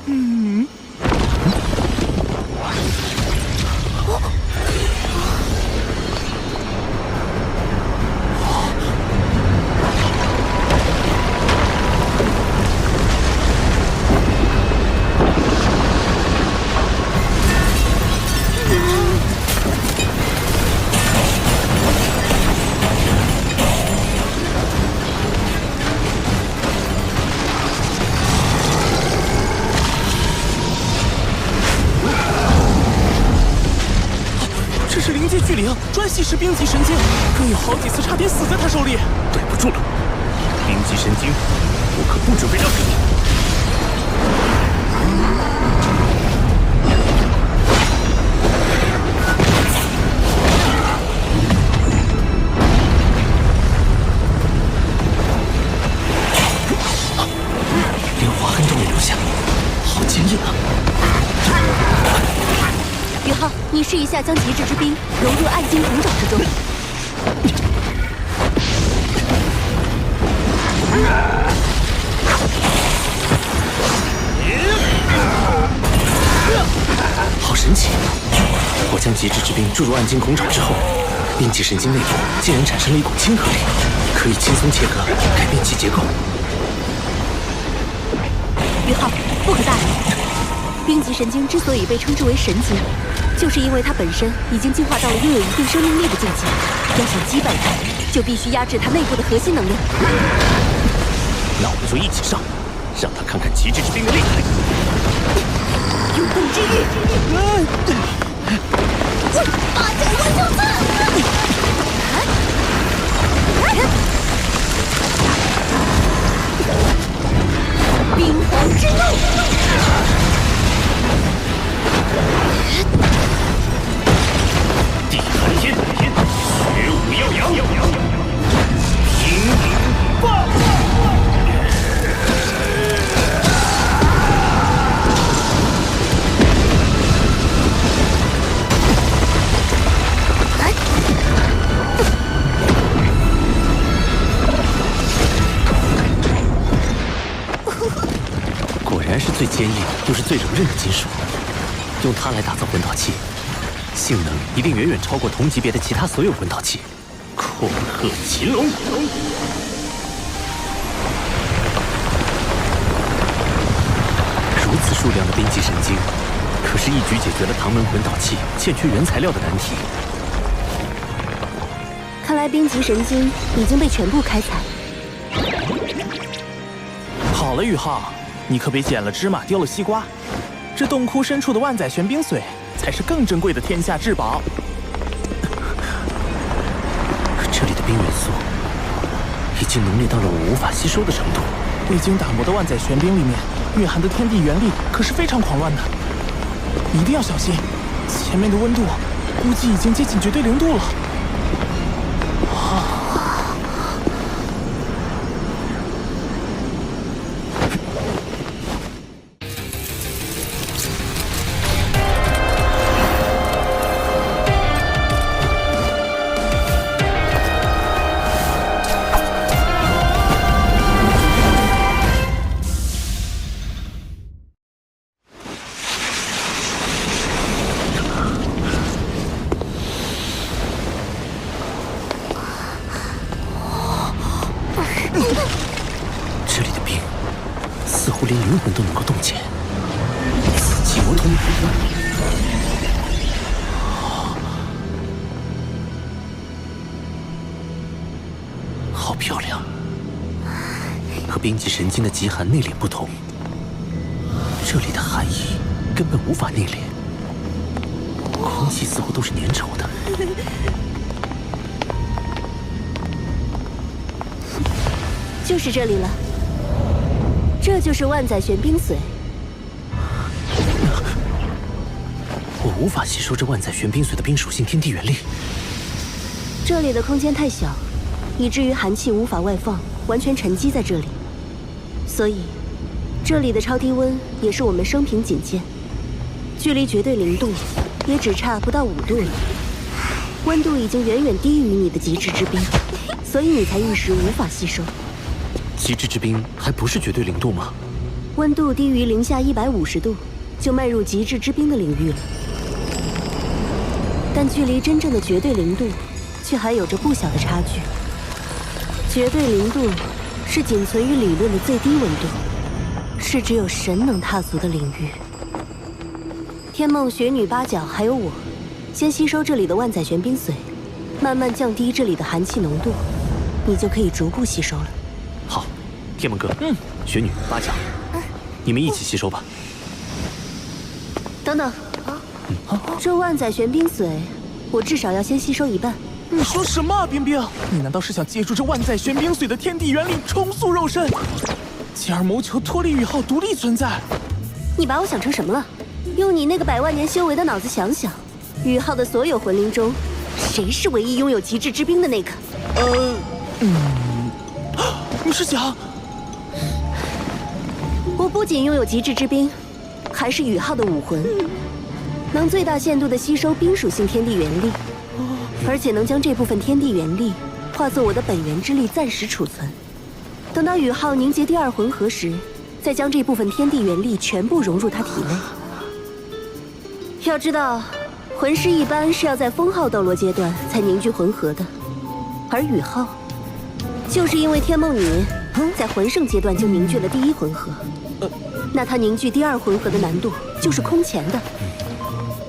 专系是冰极神经，更有好几次差点死在他手里。对不住了，冰极神经，我可不准备让给你。连划痕都没留下，好坚硬啊！宇浩，你试一下将极致之冰融入暗金铜爪之中。好神奇！我将极致之冰注入暗金孔爪之后，冰极神经内部竟然产生了一股亲和力，可以轻松切割，改变其结构。宇浩，不可大意。冰极神经之所以被称之为神经，就是因为它本身已经进化到了拥有一定生命力的境界。要想击败它，就必须压制它内部的核心能量。那我们就一起上，让他看看极致之冰的厉害。永动之域，八角万寿刺，冰皇之怒。地寒天，雪舞耀阳，平顶爆！果然是最坚硬又是最柔韧的金属，用它来打造魂导器，性能一定远远超过同级别的其他所有魂导器。恐吓秦龙。如此数量的冰极神经，可是一举解决了唐门魂导器欠缺原材料的难题。看来冰极神经已经被全部开采。好了，宇浩，你可别捡了芝麻丢了西瓜。这洞窟深处的万载玄冰髓，才是更珍贵的天下至宝。这里的冰元素已经浓烈到了我无法吸收的程度。未经打磨的万载玄冰里面蕴含的天地元力可是非常狂乱的，一定要小心。前面的温度估计已经接近绝对0度了。这里的冰似乎连灵魂都能够冻结，紫极魔通。好漂亮，和冰极神经的极寒内敛不同，这里的寒意根本无法内敛，空气似乎都是粘稠的。就是这里了，这就是万载玄冰髓。我无法吸收这万载玄冰髓的冰属性天地元力。这里的空间太小，以至于寒气无法外放，完全沉积在这里。所以，这里的超低温也是我们生平仅见，距离绝对0度也只差不到5度了。温度已经远远低于你的极致之冰，所以你才一时无法吸收。极致之冰还不是绝对0度吗？温度低于零下150度，就迈入极致之冰的领域了。但距离真正的绝对0度，却还有着不小的差距。绝对0度是仅存于理论的最低温度，是只有神能踏足的领域。天梦、雪女、八角还有我，先吸收这里的万载玄冰髓，慢慢降低这里的寒气浓度，你就可以逐步吸收了。好，天梦哥，雪女、八角，你们一起吸收吧。等等，这万载玄冰髓，我至少要先吸收一半。你说什么啊，冰冰？你难道是想借助这万载玄冰髓的天地元力重塑肉身，进而谋求脱离宇浩独立存在？你把我想成什么了？用你那个100万年修为的脑子想想，宇浩的所有魂灵中，谁是唯一拥有极致之冰的那个？你是讲我不仅拥有极致之冰，还是宇浩的武魂，能最大限度地吸收冰属性天地元力，而且能将这部分天地元力化作我的本源之力暂时储存。等到宇浩凝结第2魂核时，再将这部分天地元力全部融入他体内。要知道，魂师一般是要在封号斗罗阶段才凝聚魂核的，而宇浩就是因为天梦女在魂圣阶段就凝聚了第1魂核，那他凝聚第2魂核的难度就是空前的。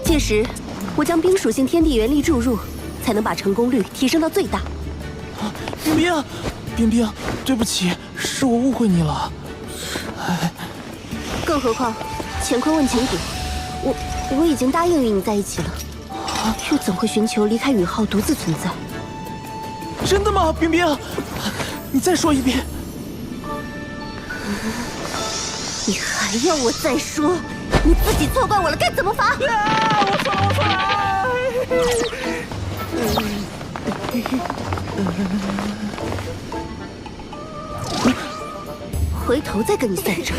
届时，我将冰属性天地元力注入，才能把成功率提升到最大。冰冰，对不起，是我误会你了。更何况，乾坤问情谷，我已经答应与你在一起了，又怎会寻求离开宇浩独自存在？真的吗，冰冰？你再说一遍。你还要我再说？你自己错怪我了，该怎么罚？我错了。回头再跟你算账。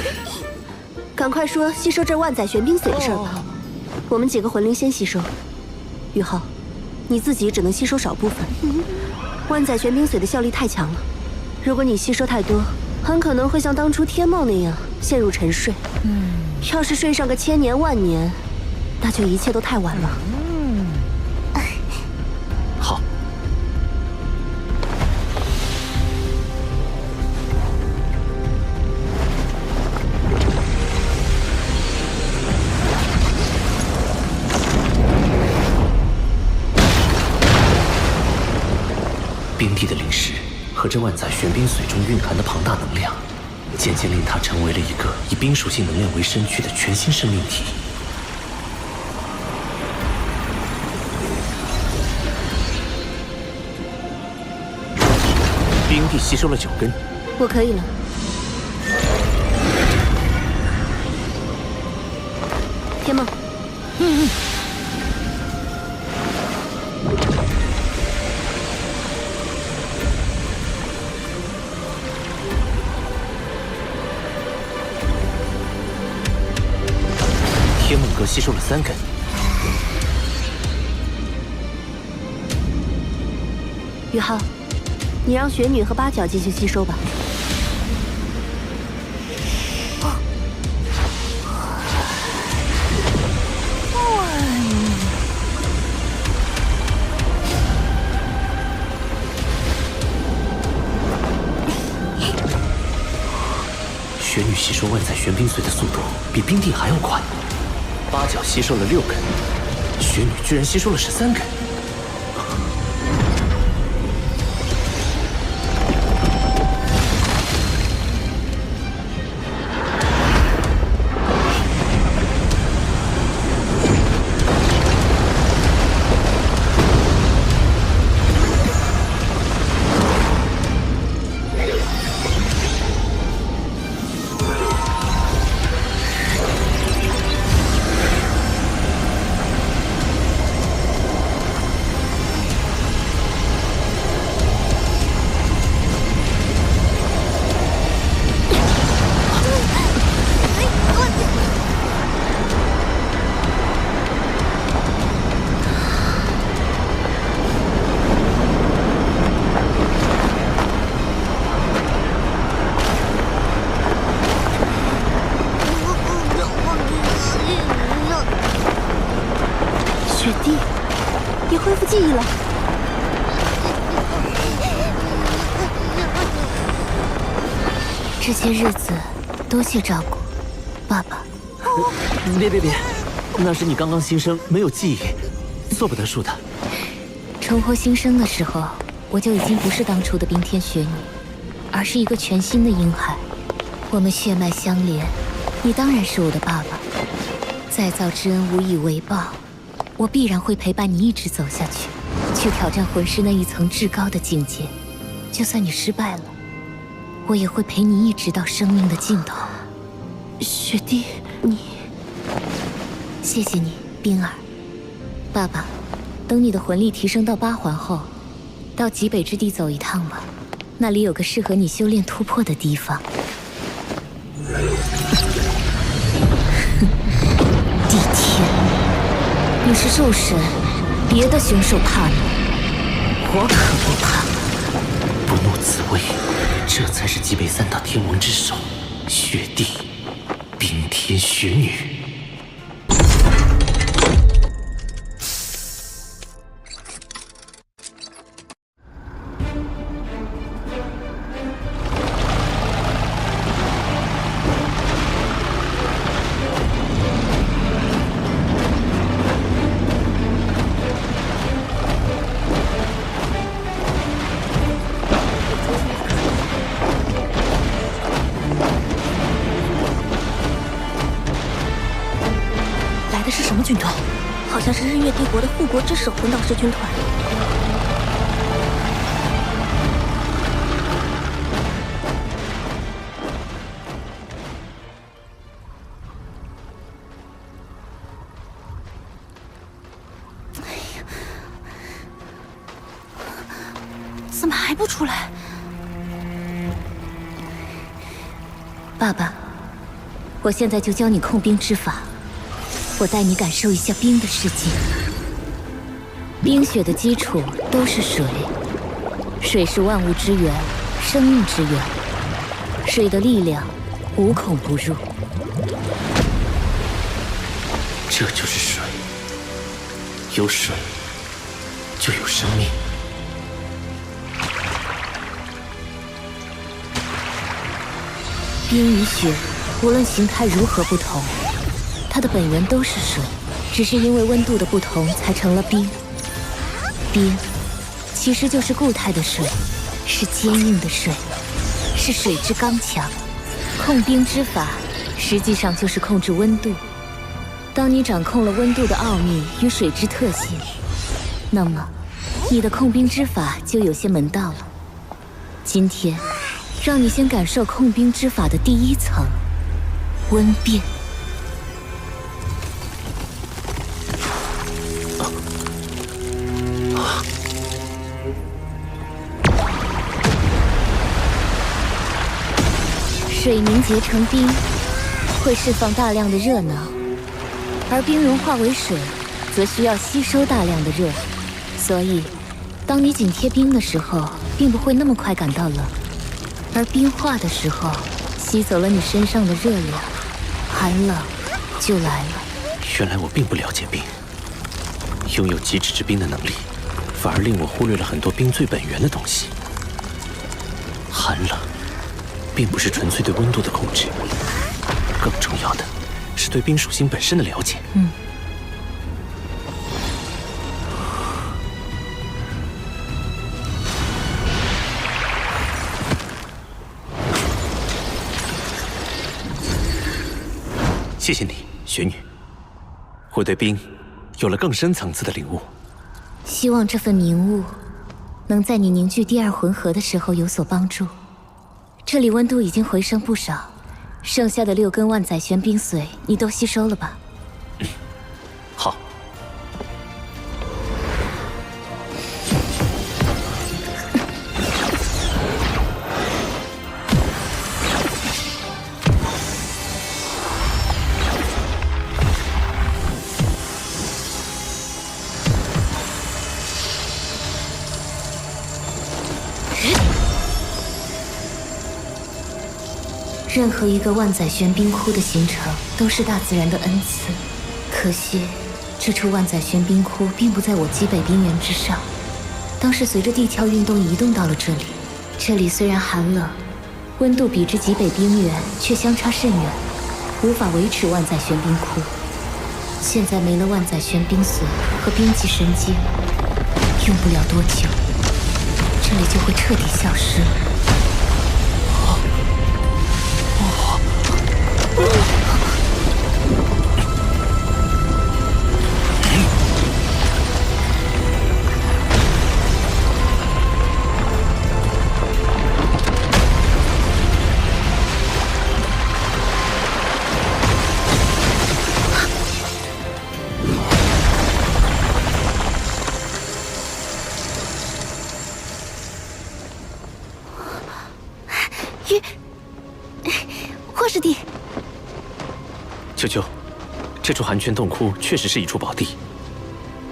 赶快说吸收这万载玄冰髓的事吧。我们几个魂灵先吸收。宇浩，你自己只能吸收少部分。万载玄冰髓的效力太强了，如果你吸收太多，很可能会像当初天梦那样陷入沉睡。要是睡上个1000年万年，那就一切都太晚了。好。冰帝的灵石和这万载玄冰髓中蕴含的庞大能量，渐渐令它成为了一个以冰属性能量为身躯的全新生命体。冰帝吸收了9根，我可以了。天梦，天梦哥吸收了3根。宇浩，你让雪女和八角继续吸收吧。雪女吸收万载玄冰髓的速度比冰帝还要快，八角吸收了6根，雪女居然吸收了13根。记忆了。这些日子多谢照顾，爸爸。别，那是你刚刚新生，没有记忆，做不得数的。重获新生的时候，我就已经不是当初的冰天雪女，而是一个全新的婴孩。我们血脉相连，你当然是我的爸爸。再造之恩无以为报，我必然会陪伴你一直走下去，去挑战魂师那一层至高的境界。就算你失败了，我也会陪你一直到生命的尽头。雪弟，谢谢你，冰儿。爸爸，等你的魂力提升到8环后，到极北之地走一趟吧，那里有个适合你修炼突破的地方。地天，你是兽神，别的凶兽怕你，我可不怕。不怒自威，这才是极北3大天王之首，雪帝，冰天雪女。是什么军团？好像是日月帝国的护国之首魂导师军团。哎呀，怎么还不出来？爸爸，我现在就教你控冰之法。我带你感受一下冰的世界。冰雪的基础都是水，水是万物之源，生命之源。水的力量无孔不入。这就是水，有水就有生命。冰与雪，无论形态如何不同，它的本源都是水，只是因为温度的不同才成了冰。冰其实就是固态的水，是坚硬的水，是水之刚强。控冰之法实际上就是控制温度。当你掌控了温度的奥秘与水之特性，那么你的控冰之法就有些门道了。今天让你先感受控冰之法的第一层——温变。水凝结成冰，会释放大量的热能，而冰融化为水，则需要吸收大量的热。所以，当你紧贴冰的时候，并不会那么快感到冷，而冰化的时候，吸走了你身上的热量，寒冷就来了。原来我并不了解冰，拥有极致之冰的能力，反而令我忽略了很多冰最本源的东西。寒冷并不是纯粹对温度的控制，更重要的是对冰属性本身的了解。谢谢你，雪女，我对冰有了更深层次的领悟。希望这份明悟能在你凝聚第2魂核的时候有所帮助。这里温度已经回升不少，剩下的6根万载玄冰髓你都吸收了吧？好。任何一个万载玄冰窟的形成，都是大自然的恩赐。可惜，这处万载玄冰窟并不在我极北冰原之上，当是随着地壳运动移动到了这里。这里虽然寒冷，温度比之极北冰原却相差甚远，无法维持万载玄冰窟。现在没了万载玄冰髓和冰级神经，用不了多久，这里就会彻底消失了。霍师弟，秋秋，这处寒泉洞窟确实是一处宝地。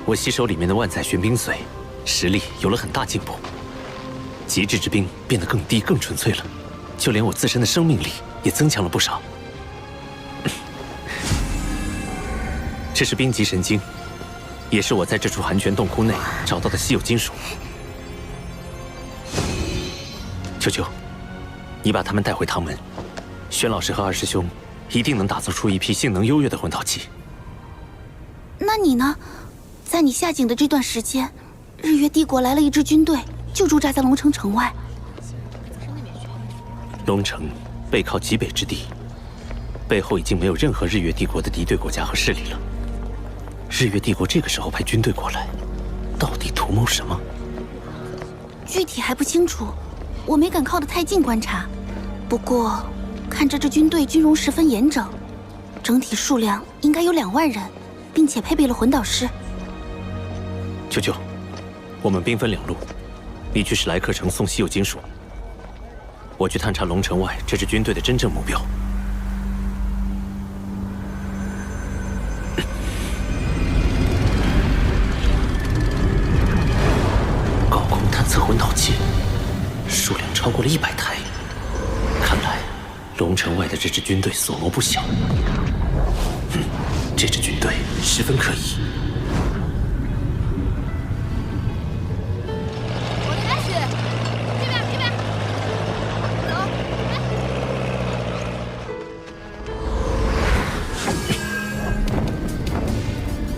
我吸收里面的万载玄冰髓，实力有了很大进步，极致之冰变得更低、更纯粹了，就连我自身的生命力也增强了不少。这是冰级神经，也是我在这处寒泉洞窟内找到的稀有金属。秋秋，你把他们带回唐门，轩老师和二师兄一定能打造出一批性能优越的魂导器。那你呢？在你下井的这段时间，日月帝国来了一支军队，就驻扎在龙城城外。龙城背靠极北之地，背后已经没有任何日月帝国的敌对国家和势力了。日月帝国这个时候派军队过来，到底图谋什么？具体还不清楚，我没敢靠得太近观察。不过，看着这军队军容十分严整，整体数量应该有2万人，并且配备了魂导师。秋秋，我们兵分2路，你去史莱克城送稀有金属，我去探查龙城外这支军队的真正目标。高空探测魂导器，数量超过了100台，看来龙城外的这支军队所谋不小。这支军队十分可疑。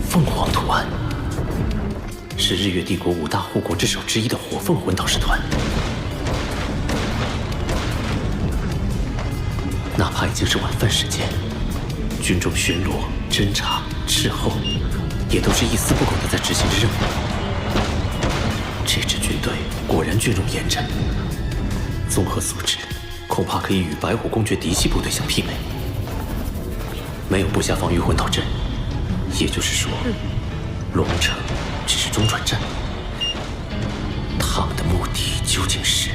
凤凰图案是日月帝国5大护国之首之一的火凤魂导师团，哪怕已经是晚饭时间，军中巡逻、侦察、斥候，也都是一丝不苟地在执行着任务。这支军队果然军容严整，综合素质恐怕可以与白虎公爵嫡系部队相媲美。没有布下防御魂导阵，也就是说，龙城只是中转站。他们的目的究竟是？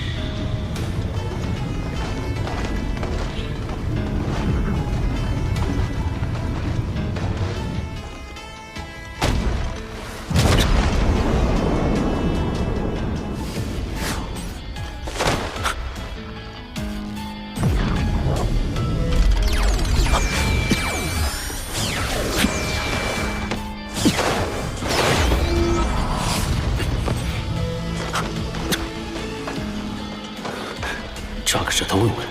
抓个舌头问问，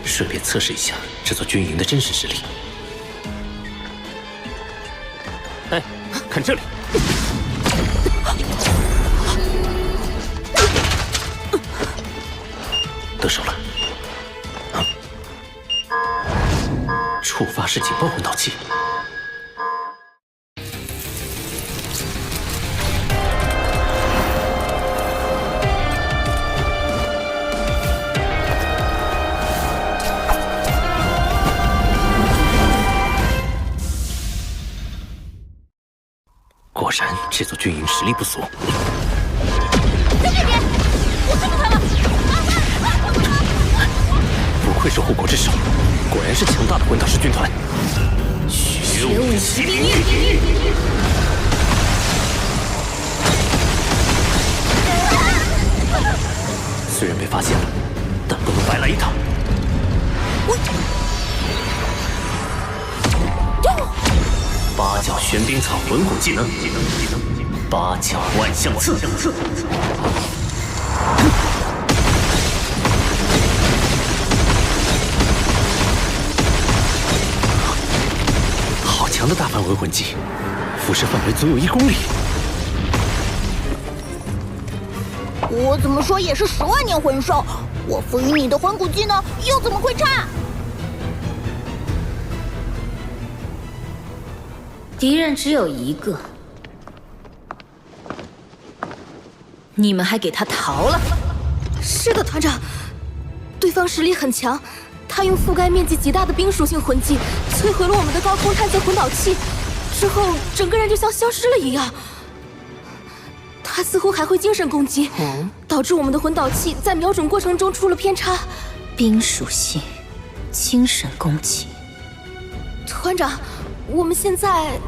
顺便测试一下这座军营的真实实力。哎，看这里！得手了。触发式警报魂导器。果然，这座军营实力不俗。在这边，我抓住他了！不愧是护国之首，果然是强大的魂导师军团。学武骑兵域。虽然被发现了，但不能白来一趟。八角玄冰草魂骨技能，八角万象刺。好强的大范围魂技，辐射范围足有1公里。我怎么说也是10万年魂兽，我赋予你的魂骨技能又怎么会差？敌人只有1个，你们还给他逃了？是的，团长，对方实力很强，他用覆盖面积极大的冰属性魂技摧毁了我们的高空探测魂导器，之后整个人就像消失了一样。他似乎还会精神攻击，导致我们的魂导器在瞄准过程中出了偏差。冰属性，精神攻击。团长，我们现在……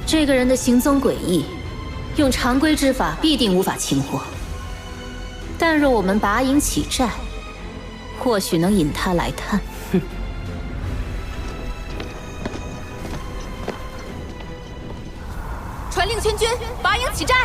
这个人的行踪诡异，用常规之法必定无法擒获。但若我们拔营起寨，或许能引他来探。哼！传令全军，拔营起寨！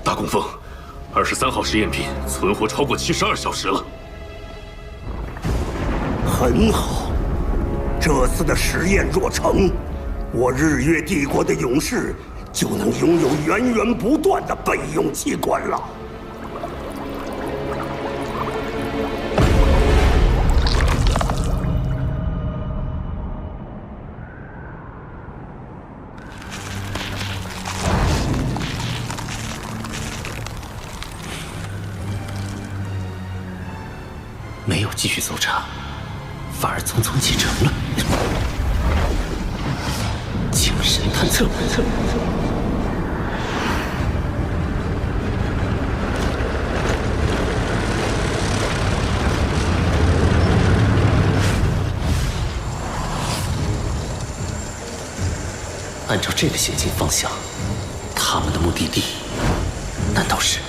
大供奉，23号实验品存活超过72小时了。很好，这次的实验若成，我日月帝国的勇士就能拥有源源不断的备用器官了。没有继续搜查，反而匆匆启程了。精神探测，按照这个行进方向，他们的目的地难道是？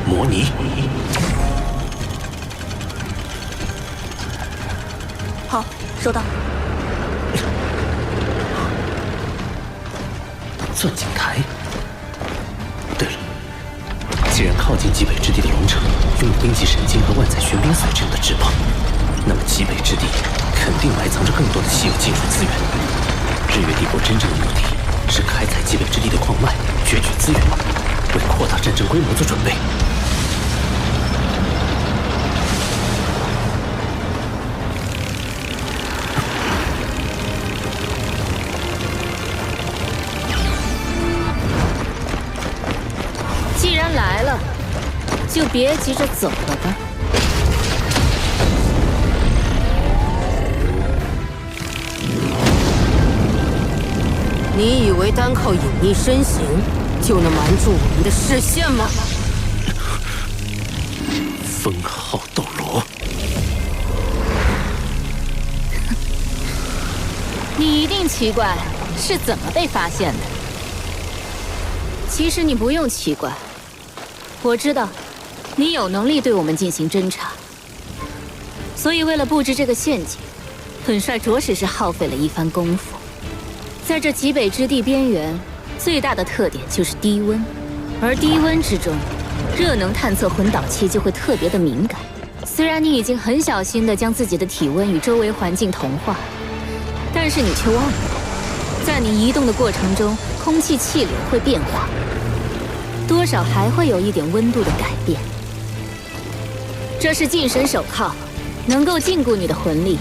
模拟。好，收到。钻井台。对了，既然靠近极北之地的龙城拥有冰级神经和万载玄冰髓这样的至宝，那么极北之地肯定埋藏着更多的稀有金属资源。日月帝国真正的目的是开采极北之地的矿脉，攫取资源，为扩大战争规模做准备。既然来了，就别急着走了吧。你以为单靠隐匿身形就能瞒住我们的视线吗？封号斗罗。你一定奇怪是怎么被发现的。其实你不用奇怪，我知道你有能力对我们进行侦查，所以为了布置这个陷阱，本帅着实是耗费了一番功夫。在这极北之地边缘，最大的特点就是低温，而低温之中，热能探测魂导器就会特别的敏感。虽然你已经很小心地将自己的体温与周围环境同化，但是你却忘了，在你移动的过程中，空气气流会变化，多少还会有一点温度的改变。这是禁神手铐，能够禁锢你的魂力。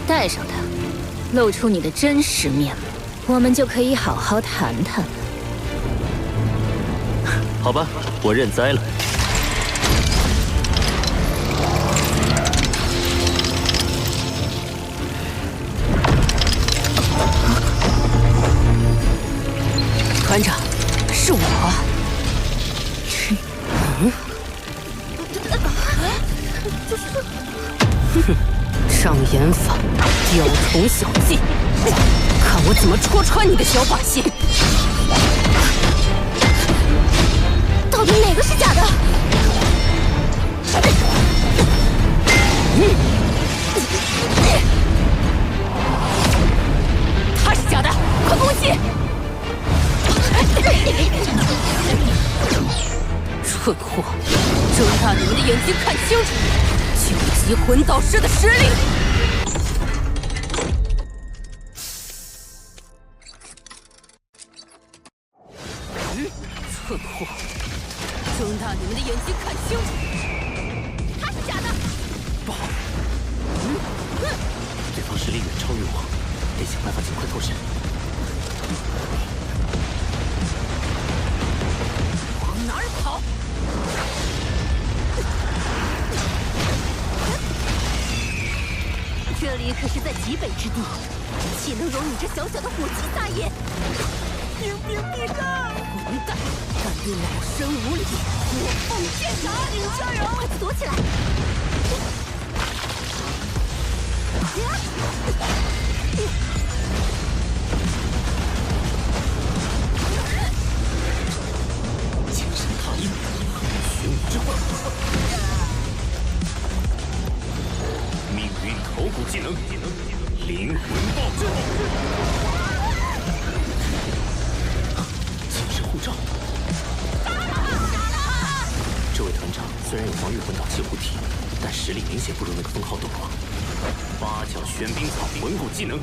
戴上它，露出你的真实面目，我们就可以好好谈谈了。好吧，我认栽了。团长，是我。障眼法，雕虫小技，看我怎么戳穿你的小把戏！到底哪个是假的？他是假的，快攻击！蠢货，睁大你们的眼睛看清楚，9级魂导师的实力！蠢货，睁大你们的眼睛看清楚，他是假的！不好，对方实力远超于我，得想办法尽快脱身。往哪儿跑？这里可是在极北之地，岂能容你这小小的火鸡撒野？兵兵必战！混蛋，敢对老身无礼！我奉剑斩！林逍遥，快去躲起来！精神踏印，玄武之魂，命运头骨技能，灵魂爆炸，精神护罩。这位团长虽然有防御魂导器护体，但实力明显不如那个封号斗罗。八角玄冰草魂骨技能，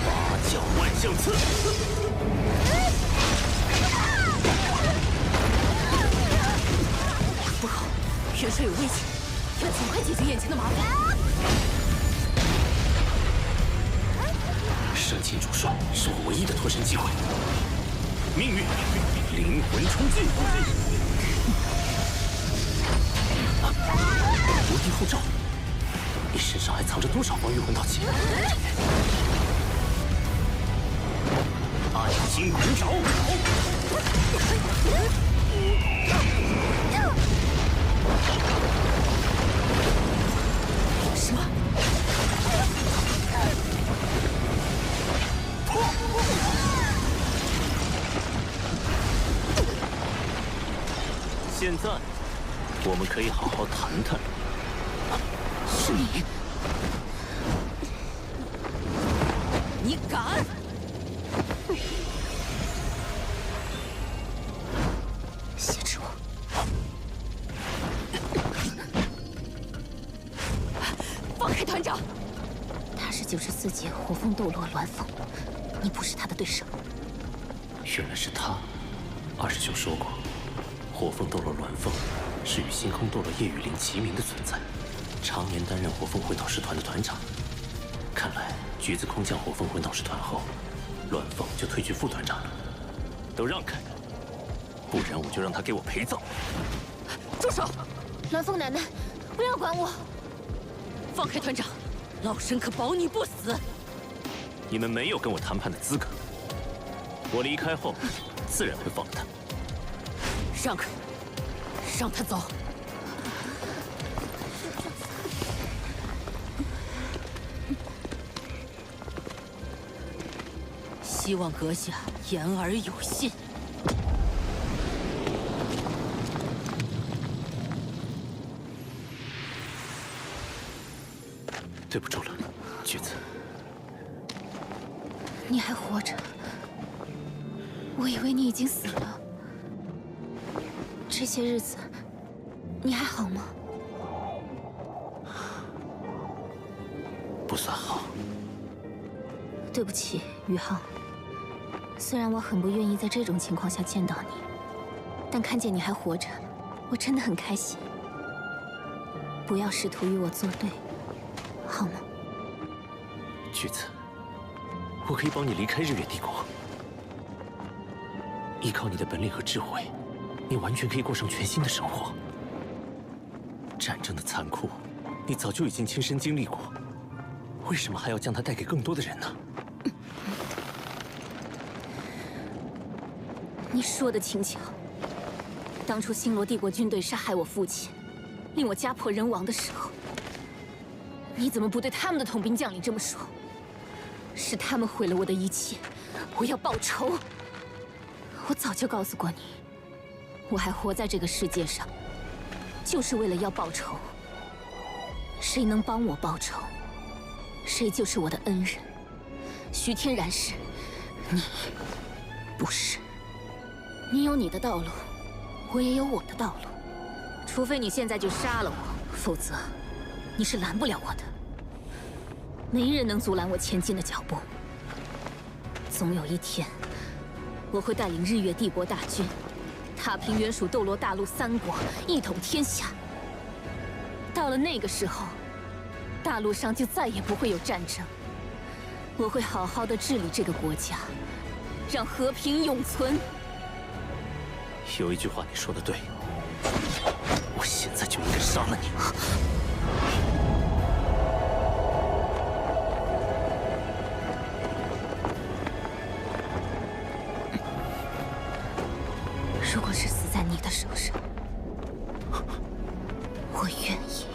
八角万象刺。不好，元帅有危险，要尽快解决眼前的麻烦。圣剑主帅是我唯一的脱身机会。命运，灵魂冲击，无敌护罩。你身上还藏着多少防御魂导器？暗金魂爪。什么？现在，我们可以好好谈谈了。是你？你敢？挟持我！放开团长！他是94级火凤斗罗栾凤，你不是他的对手。原来是他。二师兄说过，火凤斗罗栾凤是与星空斗罗叶雨林齐名的存在，常年担任火凤魂导师团的团长。看来橘子空降火凤魂导师团后，栾凤就退居副团长了。都让开，不然我就让他给我陪葬。住手！栾凤奶奶，不要管我！放开团长，老身可保你不死。你们没有跟我谈判的资格。我离开后，自然会放他。让开，让他走。希望阁下言而有信。对不住了，菊子。你还活着？我以为你已经死了。这些日子，你还好吗？不算好。对不起，于浩。虽然我很不愿意在这种情况下见到你，但看见你还活着，我真的很开心。不要试图与我作对，好吗？菊子，我可以帮你离开日月帝国。依靠你的本领和智慧，你完全可以过上全新的生活。战争的残酷，你早就已经亲身经历过，为什么还要将它带给更多的人呢？你说的轻巧。当初星罗帝国军队杀害我父亲，令我家破人亡的时候，你怎么不对他们的统兵将领这么说？是他们毁了我的一切，我要报仇。我早就告诉过你，我还活在这个世界上，就是为了要报仇。谁能帮我报仇，谁就是我的恩人。徐天然是，你不是。你有你的道路，我也有我的道路。除非你现在就杀了我，否则你是拦不了我的。没人能阻拦我前进的脚步。总有一天，我会带领日月帝国大军，踏平原属斗罗大陆3国，一统天下。到了那个时候，大陆上就再也不会有战争。我会好好的治理这个国家，让和平永存。有一句话你说的对，我现在就应该杀了你。如果是死在你的手上，我愿意。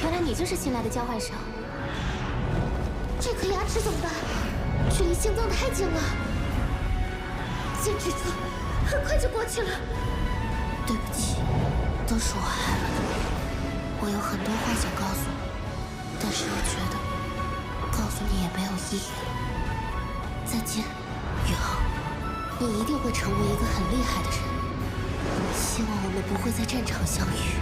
原来你就是新来的交换生。这颗牙齿怎么办？距离心脏太近了，坚持住，很快就过去了。对不起，都是我害了你。我有很多话想告诉你，但是我觉得告诉你也没有意义。再见，宇浩，你一定会成为一个很厉害的人。希望我们不会在战场相遇。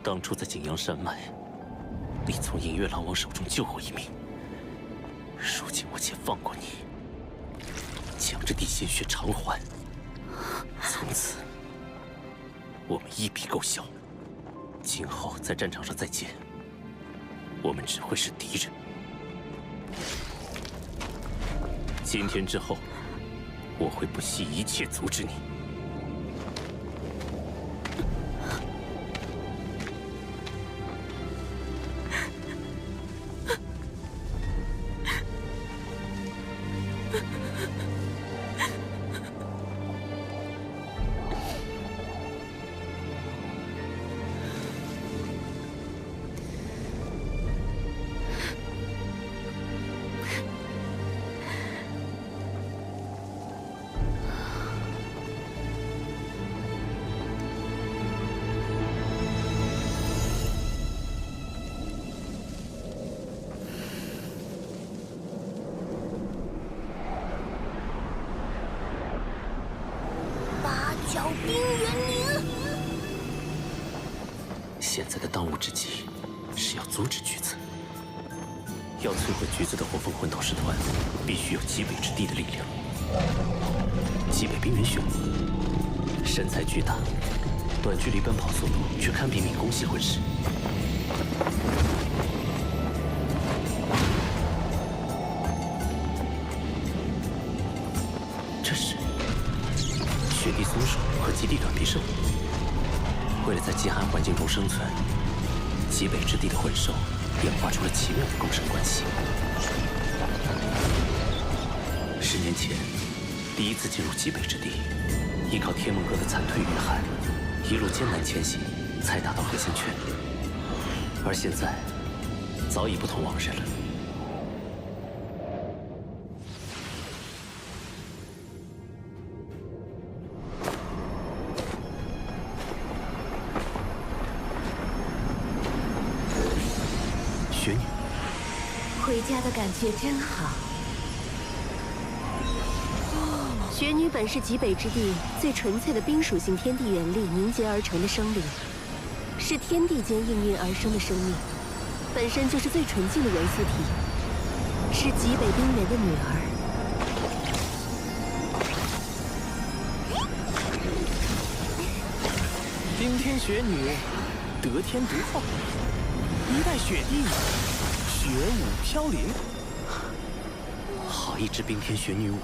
当初在景阳山脉，你从银月狼王手中救我一命。如今我且放过你，将这滴鲜血偿还。从此，我们一笔勾销。今后在战场上再见，我们只会是敌人。今天之后，我会不惜一切阻止你。现在的当务之急是要阻止橘子。要摧毁橘子的火凤魂导师团，必须有极北之地的力量。极北冰原熊，身材巨大，短距离奔跑速度却堪比敏攻系魂师。这是雪地松鼠和极地短臂兽。为了在极寒环境中生存，极北之地的魂兽演化出了奇妙的共生关系。10年前，第一次进入极北之地，依靠天梦阁的残退御寒，一路艰难前行，才达到核心圈。而现在，早已不同往日了。雪女，回家的感觉真好。雪女本是极北之地最纯粹的冰属性天地元力凝结而成的生灵，是天地间应运而生的生命，本身就是最纯净的元素体，是极北冰原的女儿。冰天雪女，得天独厚，一代雪帝，雪舞飘零。好一支冰天雪女舞！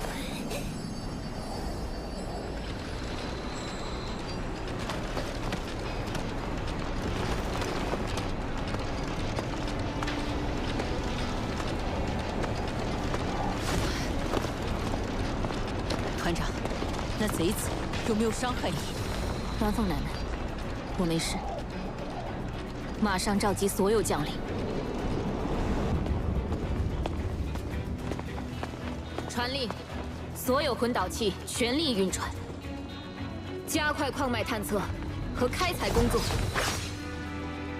团长，那贼子有没有伤害你？鸾凤奶奶，我没事。马上召集所有将领。传令，所有魂导器全力运转，加快矿脉探测和开采工作，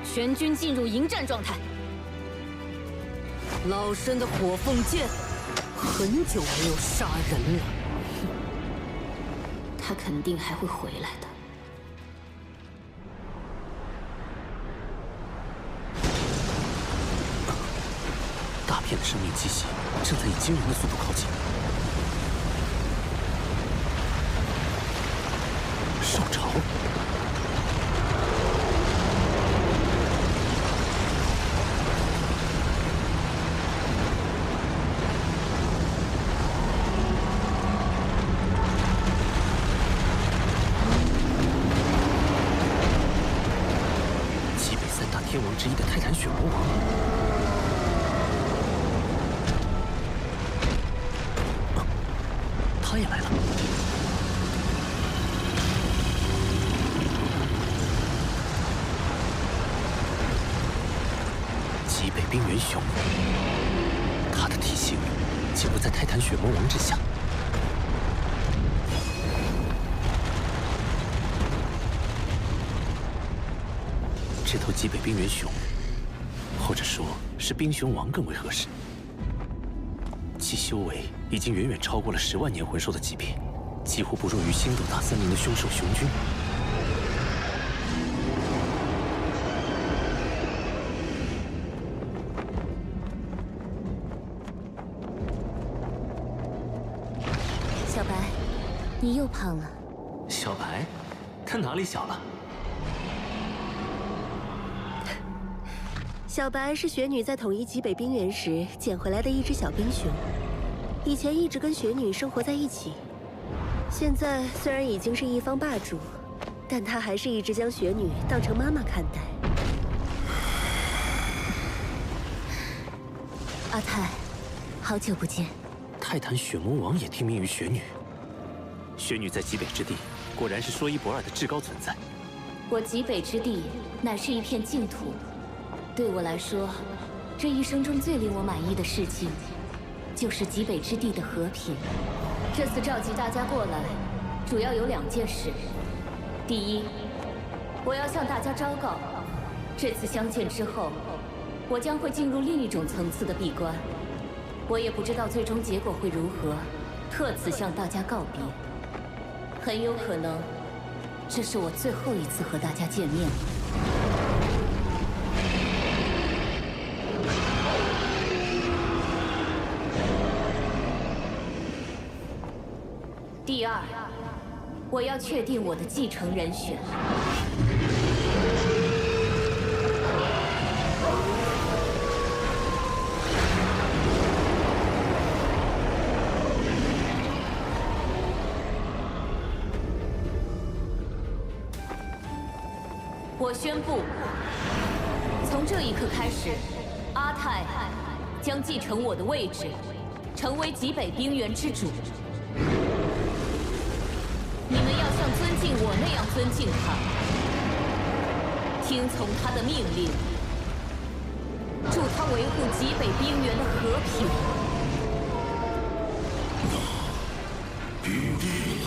全军进入迎战状态。老身的火凤剑很久没有杀人了，他肯定还会回来的。大片的生命气息正在以惊人的速度靠近。兽潮！极北3大天王之一的泰坦雪魔王。他也来了。极北冰原熊，他的体型竟不在泰坦雪魔王之下。这头极北冰原熊，或者说是冰熊王更为合适。其修为已经远远超过了10万年魂兽的级别，几乎不弱于星斗大森林的凶兽熊君。小白，你又胖了。小白，他哪里小了？小白是雪女在统一极北冰原时捡回来的一只小冰熊，以前一直跟雪女生活在一起。现在虽然已经是一方霸主，但他还是一直将雪女当成妈妈看待。阿泰，好久不见。泰坦雪魔王也听命于雪女。雪女在极北之地果然是说一不二的至高存在。我极北之地乃是一片净土。对我来说，这一生中最令我满意的事情，就是极北之地的和平。这次召集大家过来，主要有2件事。第一，我要向大家昭告，这次相见之后，我将会进入另一种层次的闭关。我也不知道最终结果会如何，特此向大家告别。很有可能，这是我最后一次和大家见面了。第二，我要确定我的继承人选。我宣布，从这一刻开始，阿泰将继承我的位置，成为极北冰原之主。你们要像尊敬我那样尊敬他，听从他的命令，助他维护极北冰原的和平。冰帝呢？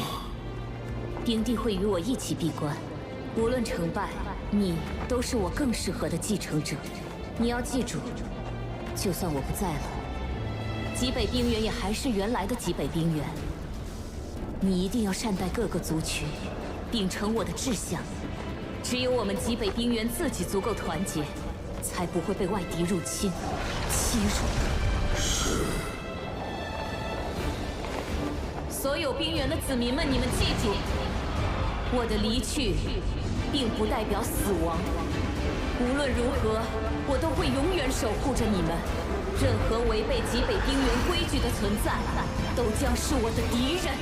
冰帝会与我一起闭关，无论成败，你都是我更适合的继承者。你要记住，就算我不在了，极北冰原也还是原来的极北冰原。你一定要善待各个族群，秉承我的志向。只有我们极北冰原自己足够团结，才不会被外敌入侵、欺辱。是。所有冰原的子民们，你们记住，我的离去并不代表死亡。无论如何，我都会永远守护着你们。任何违背极北冰原规矩的存在，都将是我的敌人。